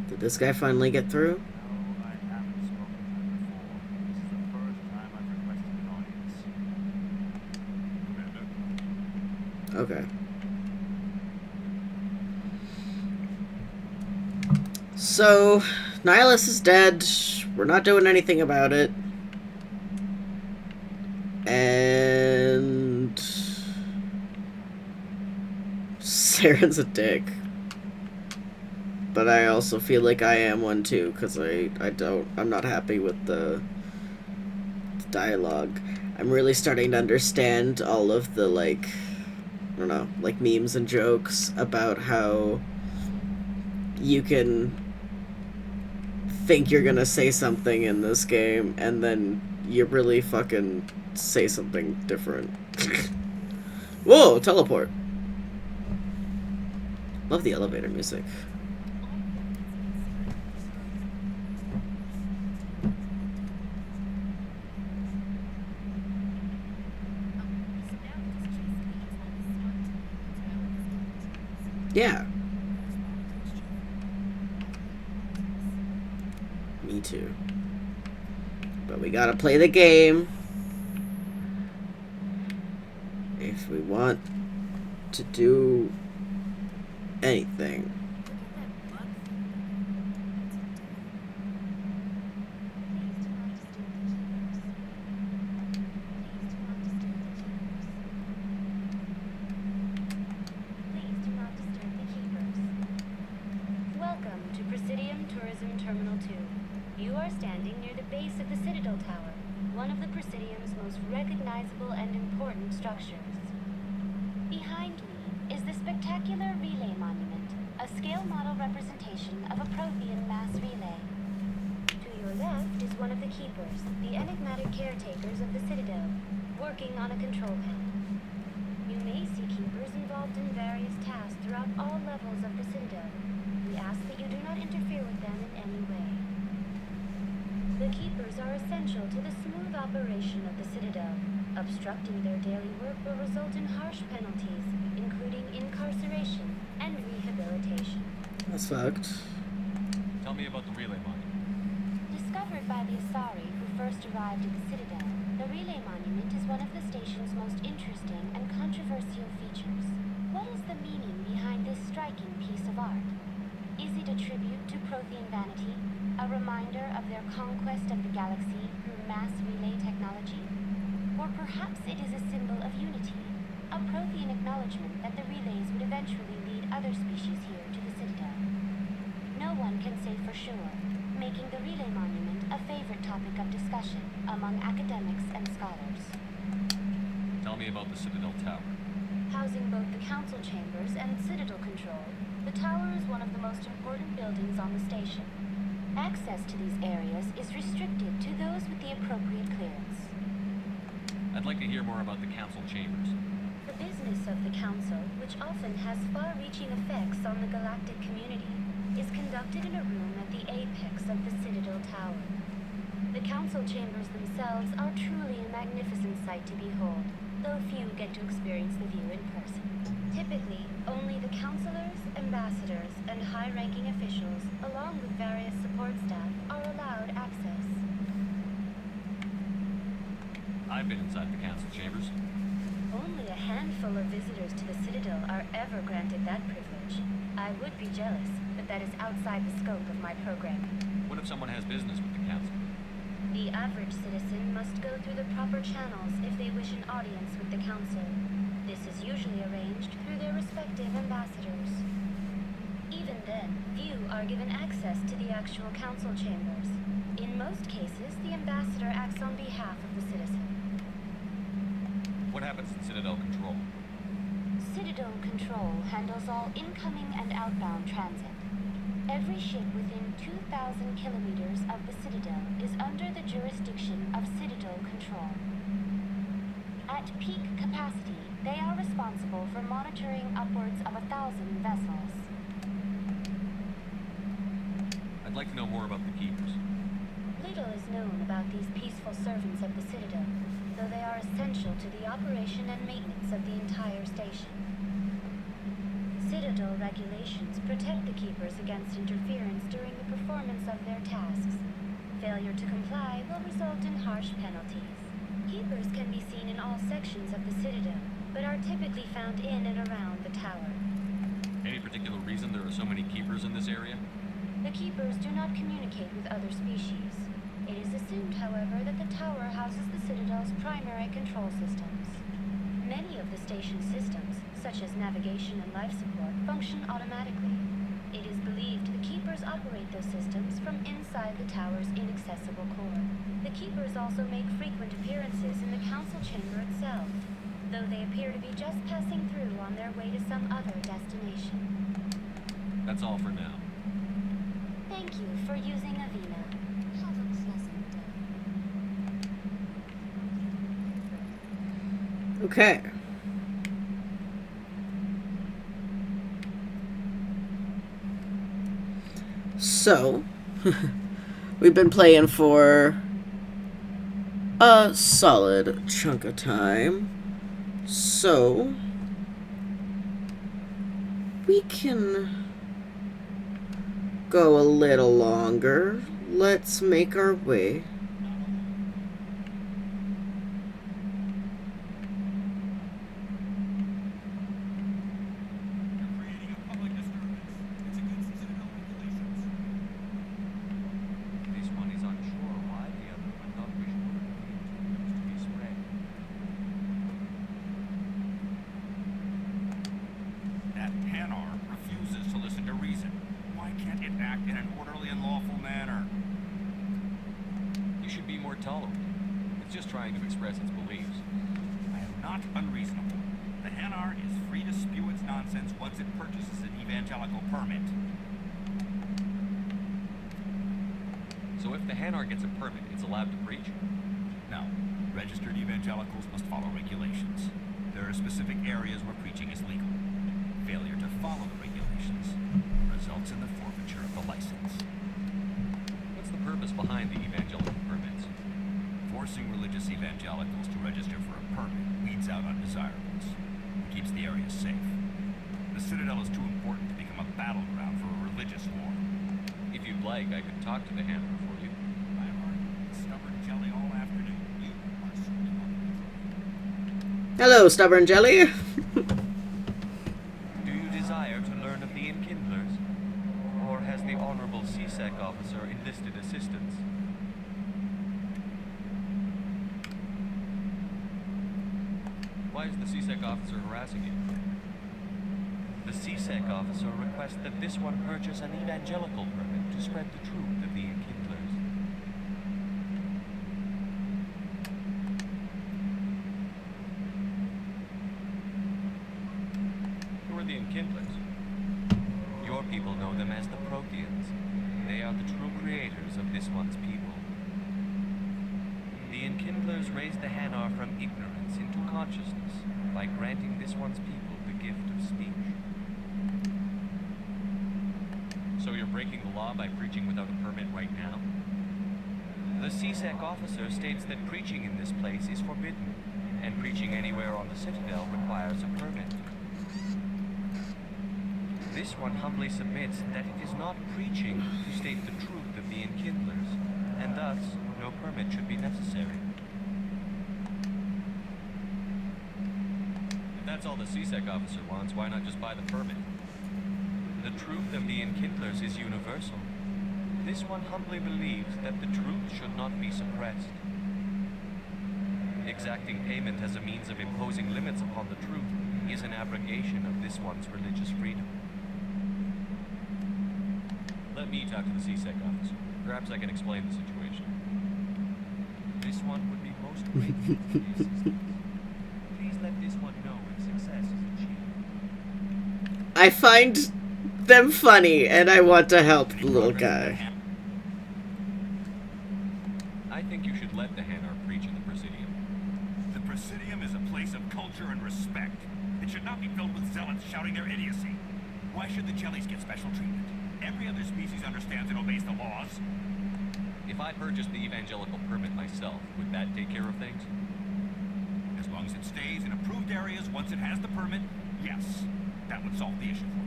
Did this guy finally get through? No, I haven't spoken to him before. This is the first time I've requested an audience. Okay. So, Nihilus is dead. We're not doing anything about it. And Saren's a dick. But I also feel like I am one too, because I'm not happy with the dialogue. I'm really starting to understand all of the, like, I don't know, like memes and jokes about how you can think you're gonna say something in this game and then you really fucking say something different. Whoa, teleport. Love the elevator music. Yeah. Me too. But we gotta play the game if we want to do anything. Welcome to Presidium Tourism Terminal 2. You are standing near the base of the Citadel Tower, one of the Presidium's most recognizable and important structures. Behind me is the spectacular relay monument, a scale model representation of a Prothean mass relay. To your left is one of the keepers, the enigmatic caretakers of the Citadel, working on a control panel. You may see keepers involved in various tasks throughout all levels of the Citadel. We ask that you do not interfere with them in any way. The keepers are essential to the smooth operation of the Citadel. Obstructing their daily work will result in harsh penalties, including incarceration and rehabilitation. That's fucked. Tell me about the relay monument. Discovered by the Asari who first arrived at the Citadel, the relay monument is one of the station's most interesting and controversial features. What is the meaning behind this striking piece of art? Is it a tribute to Prothean vanity, a reminder of their conquest of the galaxy through mass relay technology? Or perhaps it is a symbol of unity, a Prothean acknowledgement that the relays would eventually lead other species here to the Citadel. No one can say for sure, making the relay monument a favorite topic of discussion among academics and scholars. Tell me about the Citadel Tower. Housing both the council chambers and Citadel control Patrol, the tower is one of the most important buildings on the station. Access to these areas is restricted to those with the appropriate clearance. I'd like to hear more about the council chambers. The business of the Council, which often has far-reaching effects on the galactic community, is conducted in a room at the apex of the Citadel Tower. The Council chambers themselves are truly a magnificent sight to behold, though few get to experience the view in person. Typically, only the councilors, ambassadors, and high-ranking officials, along with various support staff, are allowed access. I've been inside the council chambers. Only a handful of visitors to the Citadel are ever granted that privilege. I would be jealous, but that is outside the scope of my programming. What if someone has business with the council? The average citizen must go through the proper channels if they wish an audience with the Council. This is usually arranged through their respective ambassadors. Even then, few are given access to the actual Council chambers. In most cases, the ambassador acts on behalf of the citizen. What happens in Citadel Control? Citadel Control handles all incoming and outbound transit. Every ship within 2,000 kilometers of the Citadel is under the jurisdiction of Citadel Control. At peak capacity, they are responsible for monitoring upwards of 1,000 vessels. I'd like to know more about the keepers. Little is known about these peaceful servants of the Citadel, though they are essential to the operation and maintenance of the entire station. Citadel regulations protect the keepers against interference during the performance of their tasks. Failure to comply will result in harsh penalties. Keepers can be seen in all sections of the Citadel, but are typically found in and around the tower. Any particular reason there are so many keepers in this area? The keepers do not communicate with other species. It is assumed, however, that the tower houses the Citadel's primary control systems. Many of the station's systems, such as navigation and life support, function automatically. It is believed the keepers operate those systems from inside the tower's inaccessible core. The keepers also make frequent appearances in the council chamber itself, though they appear to be just passing through on their way to some other destination. That's all for now. Thank you for using Avina. Have a pleasant day. Okay. So, we've been playing for a solid chunk of time. So, we can go a little longer. Let's make our way. Trying to express its beliefs. I am not unreasonable. The Hanar is free to spew its nonsense once it purchases an evangelical permit. So if the Hanar gets a permit, it's allowed to preach? No. Registered evangelicals must follow regulations. There are specific areas where preaching is legal. Failure to follow the regulations results in the forfeiture of the license. What's the purpose behind the evangelical permits? Forcing religious evangelicals to register for a permit weeds out undesirables and keeps the area safe. The Citadel is too important to become a battleground for a religious war. If you'd like, I could talk to the Hanar for you. I have argued stubborn jelly all afternoon. You are certainly welcome. Hello, Stubborn Jelly. Do you desire to learn of the Enkindlers? Or has the Honorable CSEC officer enlisted assistance? Why is the CSEC officer harassing you? The CSEC officer requests that this one purchase an evangelical permit to spread the truth of the Enkindlers. Who are the Enkindlers? people know them as the Protheans. They are the true creators of this one's people. The Enkindlers raised the Hanar from ignorance into consciousness by granting this one's people the gift of speech. So you're breaking the law by preaching without a permit right now? The CSEC officer states that preaching in this place is forbidden, and preaching anywhere on the Citadel requires a permit. This one humbly submits that it is not preaching to state the truth of the Enkindlers, and thus no permit should be necessary. If that's all the CSEC officer wants, why not just buy the permit? The truth of the Enkindlers is universal. This one humbly believes that the truth should not be suppressed. Exacting payment as a means of imposing limits upon the truth is an abrogation of this one's religious freedom. Let me talk to the CSEC officer. Perhaps I can explain the situation. This one would be most grateful for the assistance. Please let this one know if success is achieved. I find them funny, and I want to help the little guy. I think you should let the Hanar preach in the Presidium. The Presidium is a place of culture and respect. It should not be filled with zealots shouting their idiocy. Why should the jellies get special treatment? Every other species understands and obeys the laws. If I purchased the evangelical permit myself, would that take care of things? As long as it stays in approved areas once it has the permit, yes. That would solve the issue for me.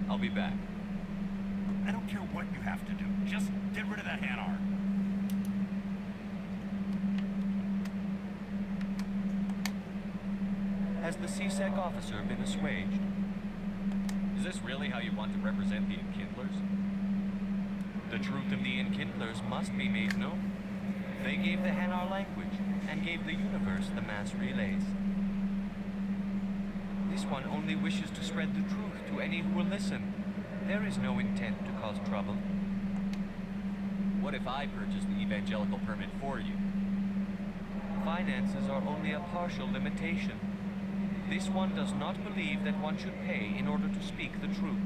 I'll be back. I don't care what you have to do. Just get rid of that Hanar. Has the CSEC officer been assuaged? Is this really how you want to represent the Enkindlers? The truth of the Enkindlers must be made known. They gave the Hanar language and gave the universe the mass relays. This one only wishes to spread the truth to any who will listen. There is no intent to cause trouble. What if I purchased the evangelical permit for you? Finances are only a partial limitation. This one does not believe that one should pay in order to speak the truth.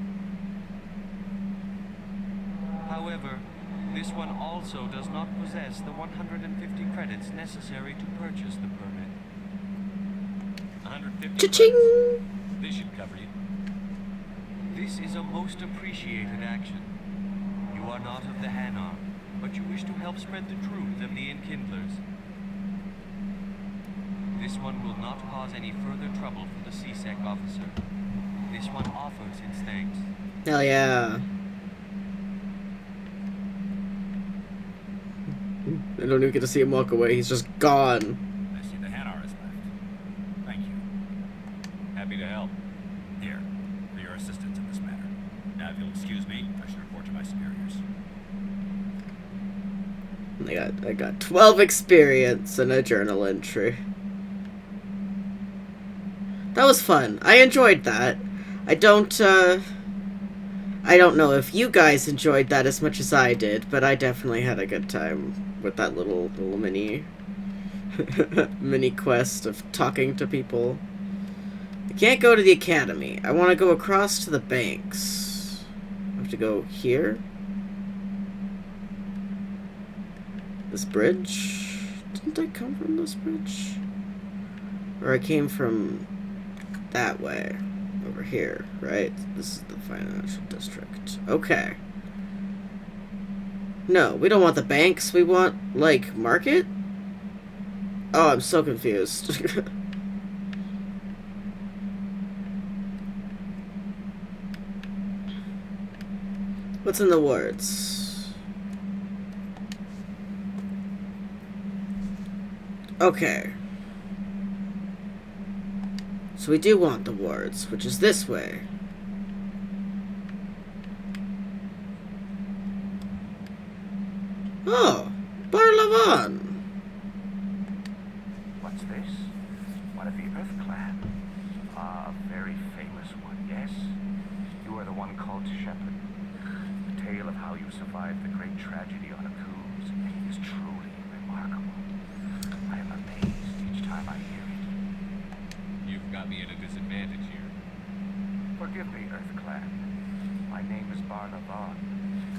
However, this one also does not possess the 150 credits necessary to purchase the permit. 150 Cha-ching! credits. This should cover you. This is a most appreciated action. You are not of the Hanar, but you wish to help spread the truth of the Enkindlers. This one will not cause any further trouble for the CSEC officer. This one offers its thanks. Hell yeah. I don't even get to see him walk away. He's just gone. I see the Hanar is left. Thank you. Happy to help. Here, for your assistance in this matter. Now, if you'll excuse me, I should report to my superiors. I got 12 experience and a journal entry. That was fun. I enjoyed that. I don't know if you guys enjoyed that as much as I did, but I definitely had a good time with that little mini mini quest of talking to people. I can't go to the academy. I want to go across to the banks. I have to go here. This bridge? Didn't I come from this bridge? Or I came from that way. Over here, right? This is the financial district. Okay. No, we don't want the banks. We want, like, market? Oh, I'm so confused. What's in the wards? Okay. So we do want the wards, which is this way. Oh, Bar Lavan. What's this? One of the Earth Clan. A very famous one, yes? You are the one called Shepherd. The tale of how you survived the great tragedy on Akuz is truly remarkable. I am amazed each time I hear it. You've got me at a disadvantage here. Forgive me, Earth Clan. My name is Barnavan.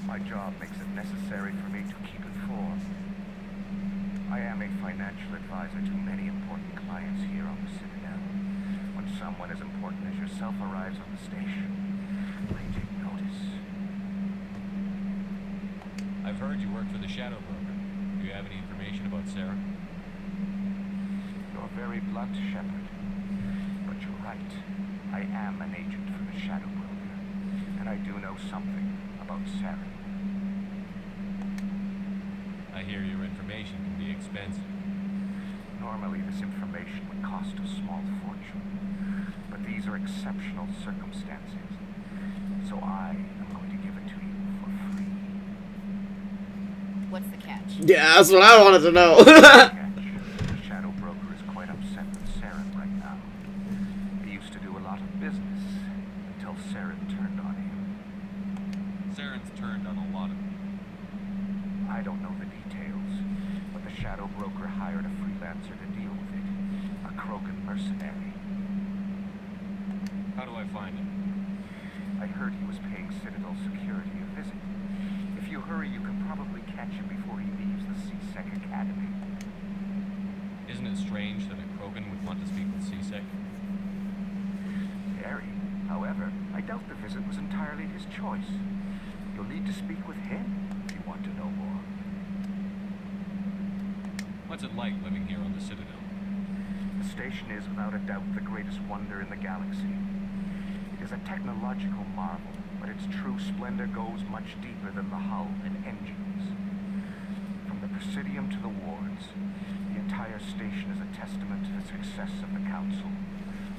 My job makes it necessary for me to keep informed. I am a financial advisor to many important clients here on the Citadel. When someone as important as yourself arrives on the station, I take notice. I've heard you work for the Shadow Broker. Do you have any information about Sarah? You're very blunt, Shepard. But you're right. I am an agent for the Shadow Broker, and I do know something about Sarah. I hear your information can be expensive. Normally, this information would cost a small fortune, but these are exceptional circumstances, so I am going to give it to you for free. What's the catch? Yeah, that's what I wanted to know. The Shadow Broker is quite upset with Saren right now. He used to do a lot of business until Saren turned on him. Saren's turned on a lot of people. I don't know the details, but the Shadow Broker hired a freelancer to deal with it. A Krogan mercenary. How do I find him? I heard he was paying Citadel security a visit. If you hurry, you can probably catch him before he leaves the C-Sec Academy. Isn't it strange that a Krogan would want to speak with C-Sec? Very. However, I doubt the visit was entirely his choice. You'll need to speak with him if you want to know more. What's it like living here on the Citadel? The station is, without a doubt, the greatest wonder in the galaxy. It is a technological marvel, but its true splendor goes much deeper than the hull and engines. From the Presidium to the wards, the entire station is a testament to the success of the Council.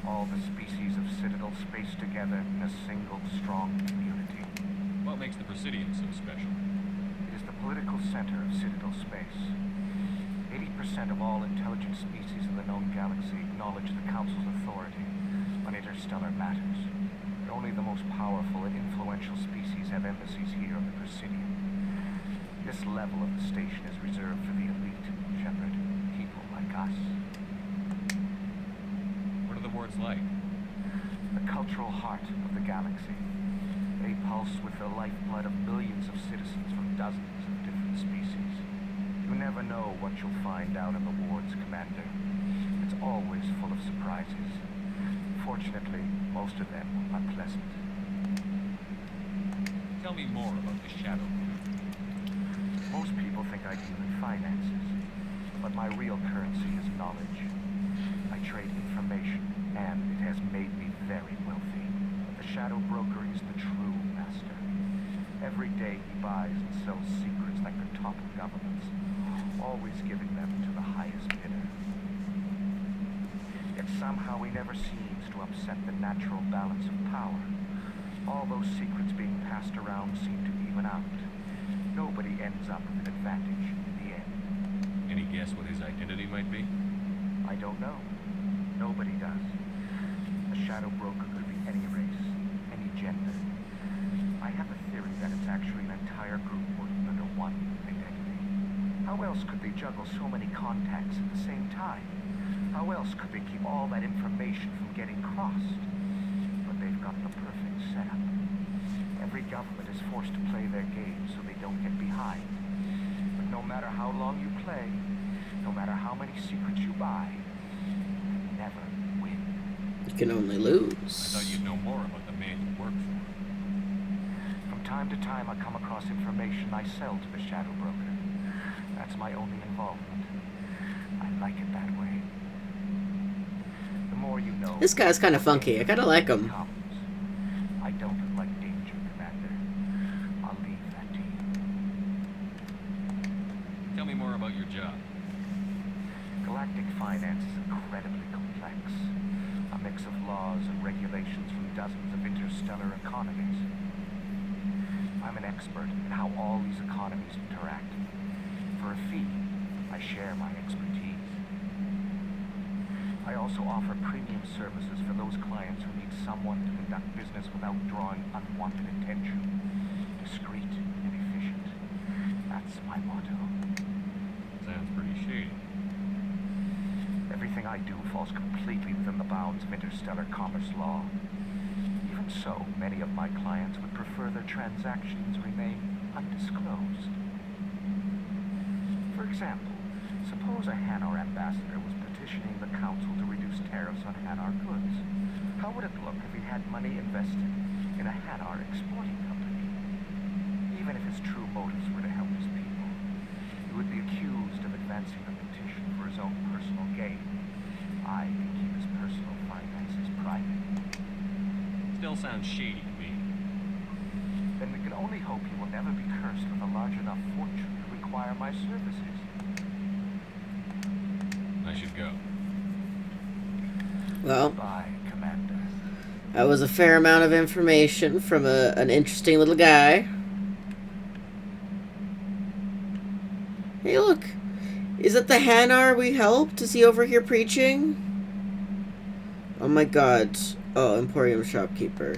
All the species of Citadel spaced together in a single, strong community. What makes the Presidium so special? It is the political center of Citadel space. 80% of all intelligent species in the known galaxy acknowledge the Council's authority on interstellar matters. But only the most powerful and influential species have embassies here on the Presidium. This level of the station is reserved for the elite, Shepard. People like us. What are the wards like? The cultural heart of the galaxy. They pulse with the lifeblood of millions of citizens from dozens of different species. You never know what you'll find out in the ward's commander. It's always full of surprises. Fortunately, most of them are pleasant. Tell me more about the Shadow Broker. Most people think I deal in finances, but my real currency is knowledge. I trade information, and it has made me very wealthy. The Shadow Broker is the true master. Every day he buys and sells secrets like the top governments, always giving them to the highest bidder. Yet somehow he never seems to upset the natural balance of power. All those secrets being passed around seem to even out. Nobody ends up with an advantage in the end. Any guess what his identity might be? I don't know. Nobody does. The Shadow Broker could be any race, any gender. I have a theory that it's actually an entire group working under one identity. How else could they juggle so many contacts at the same time? How else could they keep all that information from getting crossed? But they've got the perfect setup. Every government is forced to play their game so they don't get behind. But no matter how long you play, no matter how many secrets you buy, you can never win. You can only lose. I thought you'd know more about the man you work for. From time to time, I come across information I sell to the Shadow Broker. That's my only involvement. I like it that way. The more you know... This guy's kind of funky. I kind of like him. I don't like danger, Commander. I'll leave that to you. Tell me more about your job. Galactic finance is incredibly complex. A mix of laws and regulations from dozens of interstellar economies. I'm an expert in how all these economies interact. For a fee, I share my expertise. I also offer premium services for those clients who need someone to conduct business without drawing unwanted attention. Discreet and efficient. That's my motto. Sounds pretty shady. Everything I do falls completely within the bounds of interstellar commerce law. Even Even so, many of my clients would prefer their transactions remain undisclosed. For example, suppose a Hanar ambassador was petitioning the council to reduce tariffs on Hanar goods. How would it look if he had money invested in a Hanar exporting company? Even if his true motives were to help his people, he would be accused of advancing the petition for his own personal gain. I can keep his personal finances private. Still sounds shady to me. Then we can only hope he will never be cursed with a large enough fortune to require my services. I should go. Well, Bye, Commander. that was a fair amount of information from an interesting little guy. Hey, look. Is it the Hanar we helped? Is he over here preaching? Oh my god. Oh, Emporium shopkeeper.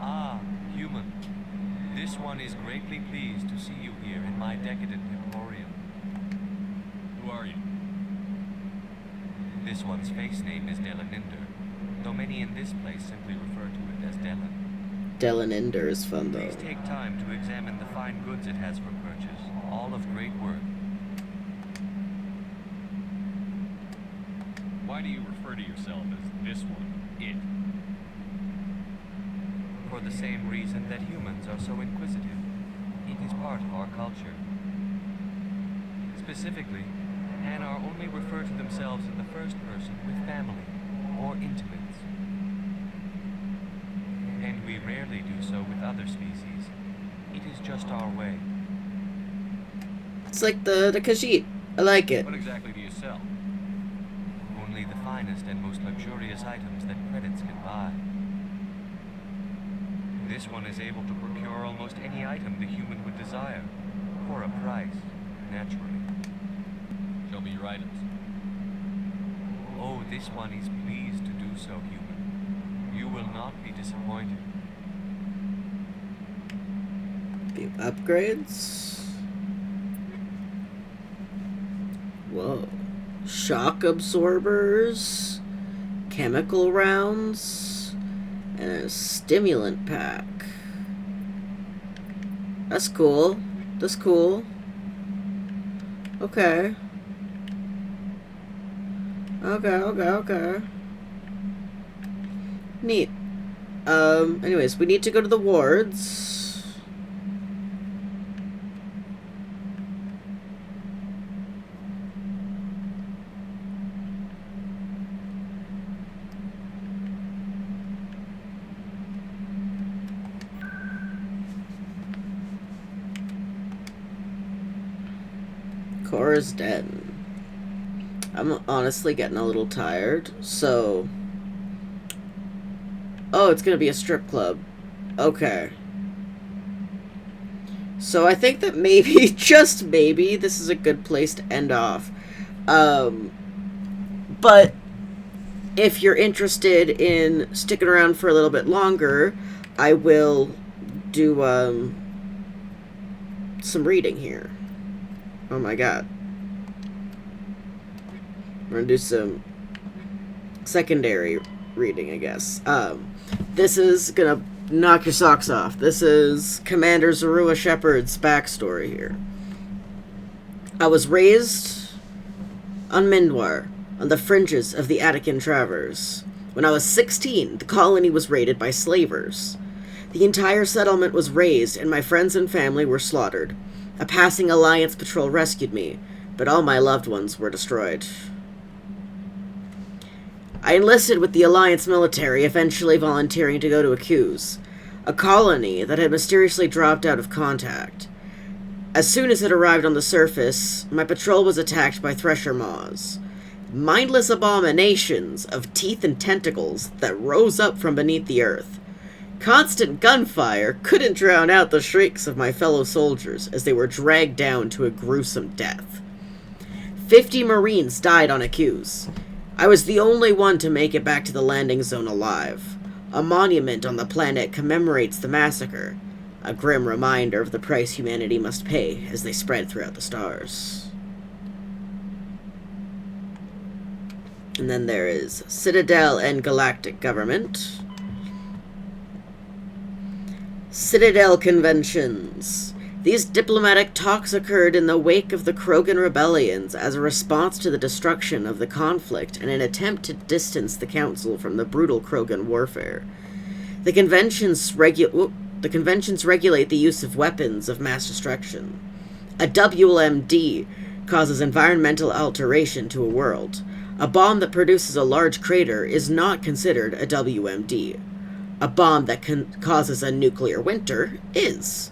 Ah, human. This one is greatly pleased to see you here in my decadent emporium. Who are you? This one's face name is Delaninder, though many in this place simply refer to it as Delan. Delaninder is fun, though. Please take time to examine the fine goods it has for purchase, all of great worth. Why do you refer to yourself as this one, it? For the same reason that humans are so inquisitive. It is part of our culture. Specifically, Hanar only refer to themselves in the first person with family or intimates. And we rarely do so with other species. It is just our way. It's like the Khajiit. I like it. What exactly do you sell? Only the finest and most luxurious items that credits can buy. This one is able to procure almost any item the human would desire, for a price, naturally. Show me your items. Oh, this one is pleased to do so, human. You will not be disappointed. Few upgrades. Whoa. Shock absorbers. Chemical rounds. And a stimulant pack. That's cool. That's cool. Okay. Okay. Neat. Anyways, we need to go to the wards. Cora's dead. I'm honestly getting a little tired, so... Oh, it's gonna be a strip club. Okay. So I think that maybe, just maybe, this is a good place to end off. But if you're interested in sticking around for a little bit longer, I will do some reading here. Oh my god. We're gonna do some secondary reading, I guess. This is gonna knock your socks off. This is Commander Zorua Shepard's backstory here. I was raised on Mindwar, on the fringes of the Attican Travers. When I was 16, the colony was raided by slavers. The entire settlement was razed, and my friends and family were slaughtered. A passing Alliance patrol rescued me, but all my loved ones were destroyed. I enlisted with the Alliance military, eventually volunteering to go to Accuse, a colony that had mysteriously dropped out of contact. As soon as it arrived on the surface, my patrol was attacked by thresher maws, mindless abominations of teeth and tentacles that rose up from beneath the earth. Constant gunfire couldn't drown out the shrieks of my fellow soldiers as they were dragged down to a gruesome death. 50 Marines died on Accuse. I was the only one to make it back to the landing zone alive. A monument on the planet commemorates the massacre, a grim reminder of the price humanity must pay as they spread throughout the stars. And then there is Citadel and Galactic Government. Citadel conventions. These diplomatic talks occurred in the wake of the Krogan rebellions as a response to the destruction of the conflict and an attempt to distance the Council from the brutal Krogan warfare. The conventions regulate the use of weapons of mass destruction. A WMD causes environmental alteration to a world. A bomb that produces a large crater is not considered a WMD. A bomb that causes a nuclear winter is.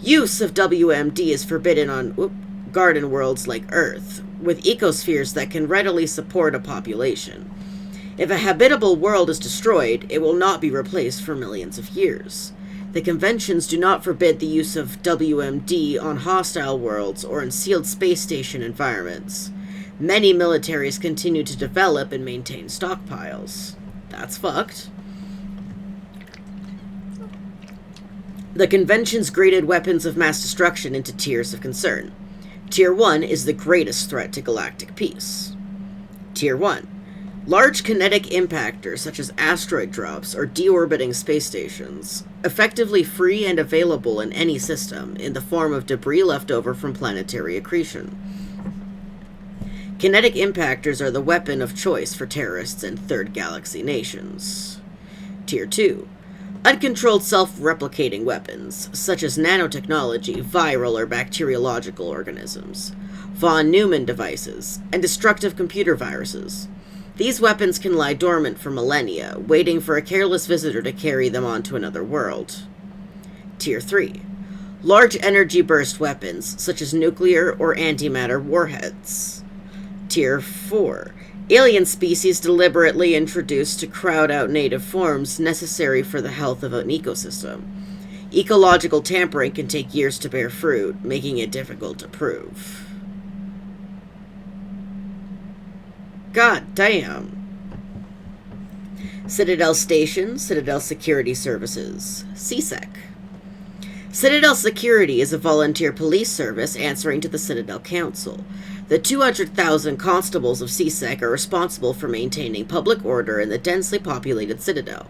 Use of WMD is forbidden on garden worlds like Earth, with ecospheres that can readily support a population. If a habitable world is destroyed, it will not be replaced for millions of years. The conventions do not forbid the use of WMD on hostile worlds or in sealed space station environments. Many militaries continue to develop and maintain stockpiles. That's fucked. The conventions graded weapons of mass destruction into tiers of concern. Tier 1 is the greatest threat to galactic peace. Tier 1. Large kinetic impactors such as asteroid drops or deorbiting space stations, effectively free and available in any system in the form of debris left over from planetary accretion. Kinetic impactors are the weapon of choice for terrorists and third galaxy nations. Tier 2. Uncontrolled self-replicating weapons, such as nanotechnology, viral or bacteriological organisms, von Neumann devices, and destructive computer viruses. These weapons can lie dormant for millennia, waiting for a careless visitor to carry them onto another world. Tier 3. Large energy burst weapons, such as nuclear or antimatter warheads. Tier 4. Alien species deliberately introduced to crowd out native forms necessary for the health of an ecosystem. Ecological tampering can take years to bear fruit, making it difficult to prove. God damn. Citadel Station, Citadel Security Services, CSEC. Citadel Security is a volunteer police service answering to the Citadel Council. The 200,000 constables of CSEC are responsible for maintaining public order in the densely populated Citadel.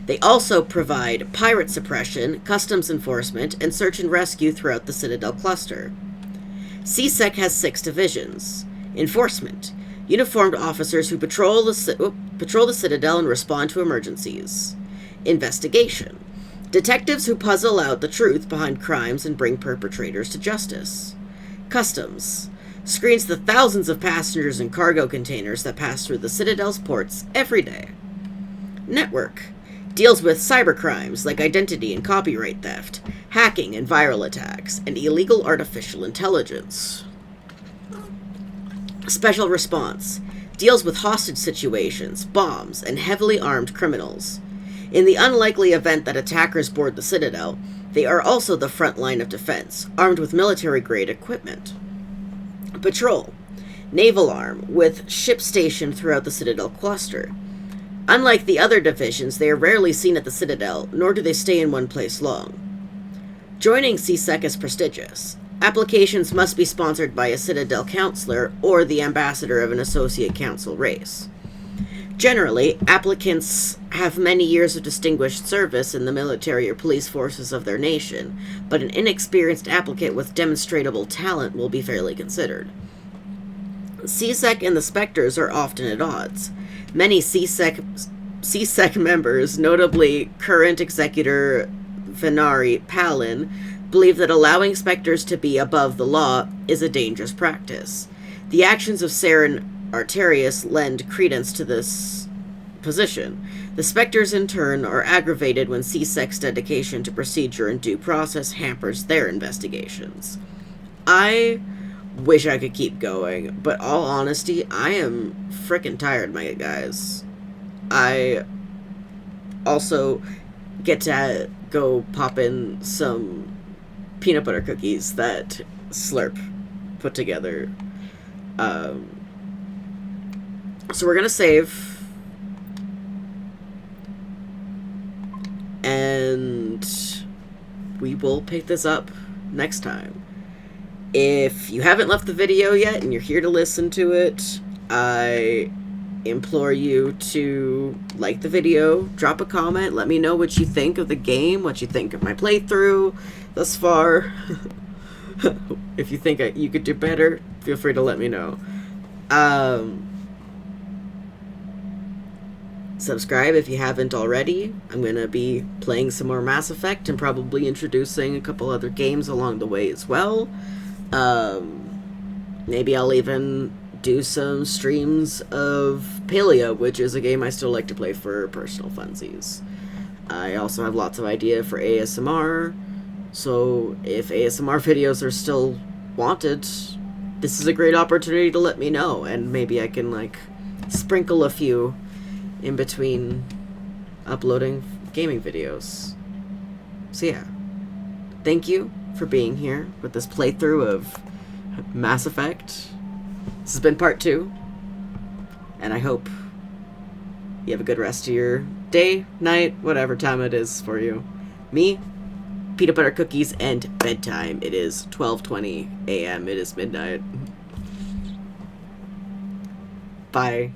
They also provide pirate suppression, customs enforcement, and search and rescue throughout the Citadel cluster. CSEC has 6 divisions. Enforcement. Uniformed officers who patrol the Citadel and respond to emergencies. Investigation. Detectives who puzzle out the truth behind crimes and bring perpetrators to justice. Customs. Screens the thousands of passengers and cargo containers that pass through the Citadel's ports every day. Network. Deals with cybercrimes like identity and copyright theft, hacking and viral attacks, and illegal artificial intelligence. Special Response. Deals with hostage situations, bombs, and heavily armed criminals. In the unlikely event that attackers board the Citadel, they are also the front line of defense, armed with military-grade equipment. Patrol. Naval arm, with ships stationed throughout the Citadel cluster. Unlike the other divisions, they are rarely seen at the Citadel, nor do they stay in one place long. Joining CSEC is prestigious. Applications must be sponsored by a Citadel counselor or the ambassador of an associate council race. Generally, applicants have many years of distinguished service in the military or police forces of their nation, but an inexperienced applicant with demonstrable talent will be fairly considered. CSEC and the Spectres are often at odds. Many CSEC members, notably current executor Venari Palin, believe that allowing Spectres to be above the law is a dangerous practice. The actions of Saren Arterius lend credence to this position. The Spectres, in turn, are aggravated when CSEC's dedication to procedure and due process hampers their investigations. I wish I could keep going, but all honesty, I am frickin' tired, my guys. I also get to go pop in some peanut butter cookies that Slurp put together. So we're gonna save, and we will pick this up next time. If you haven't left the video yet and you're here to listen to it, I implore you to like the video, drop a comment, let me know what you think of the game, what you think of my playthrough thus far. If you think you could do better, feel free to let me know. Subscribe if you haven't already. I'm going to be playing some more Mass Effect and probably introducing a couple other games along the way as well. Maybe I'll even do some streams of Paleo, which is a game I still like to play for personal funsies. I also have lots of ideas for ASMR, so if ASMR videos are still wanted, this is a great opportunity to let me know, and maybe I can, like, sprinkle a few in between uploading gaming videos. So yeah, thank you for being here with this playthrough of Mass Effect. This has been part 2, and I hope you have a good rest of your day, night, whatever time it is for you. Me, peanut butter cookies, and bedtime. It is 12:20 a.m. It is midnight. Bye.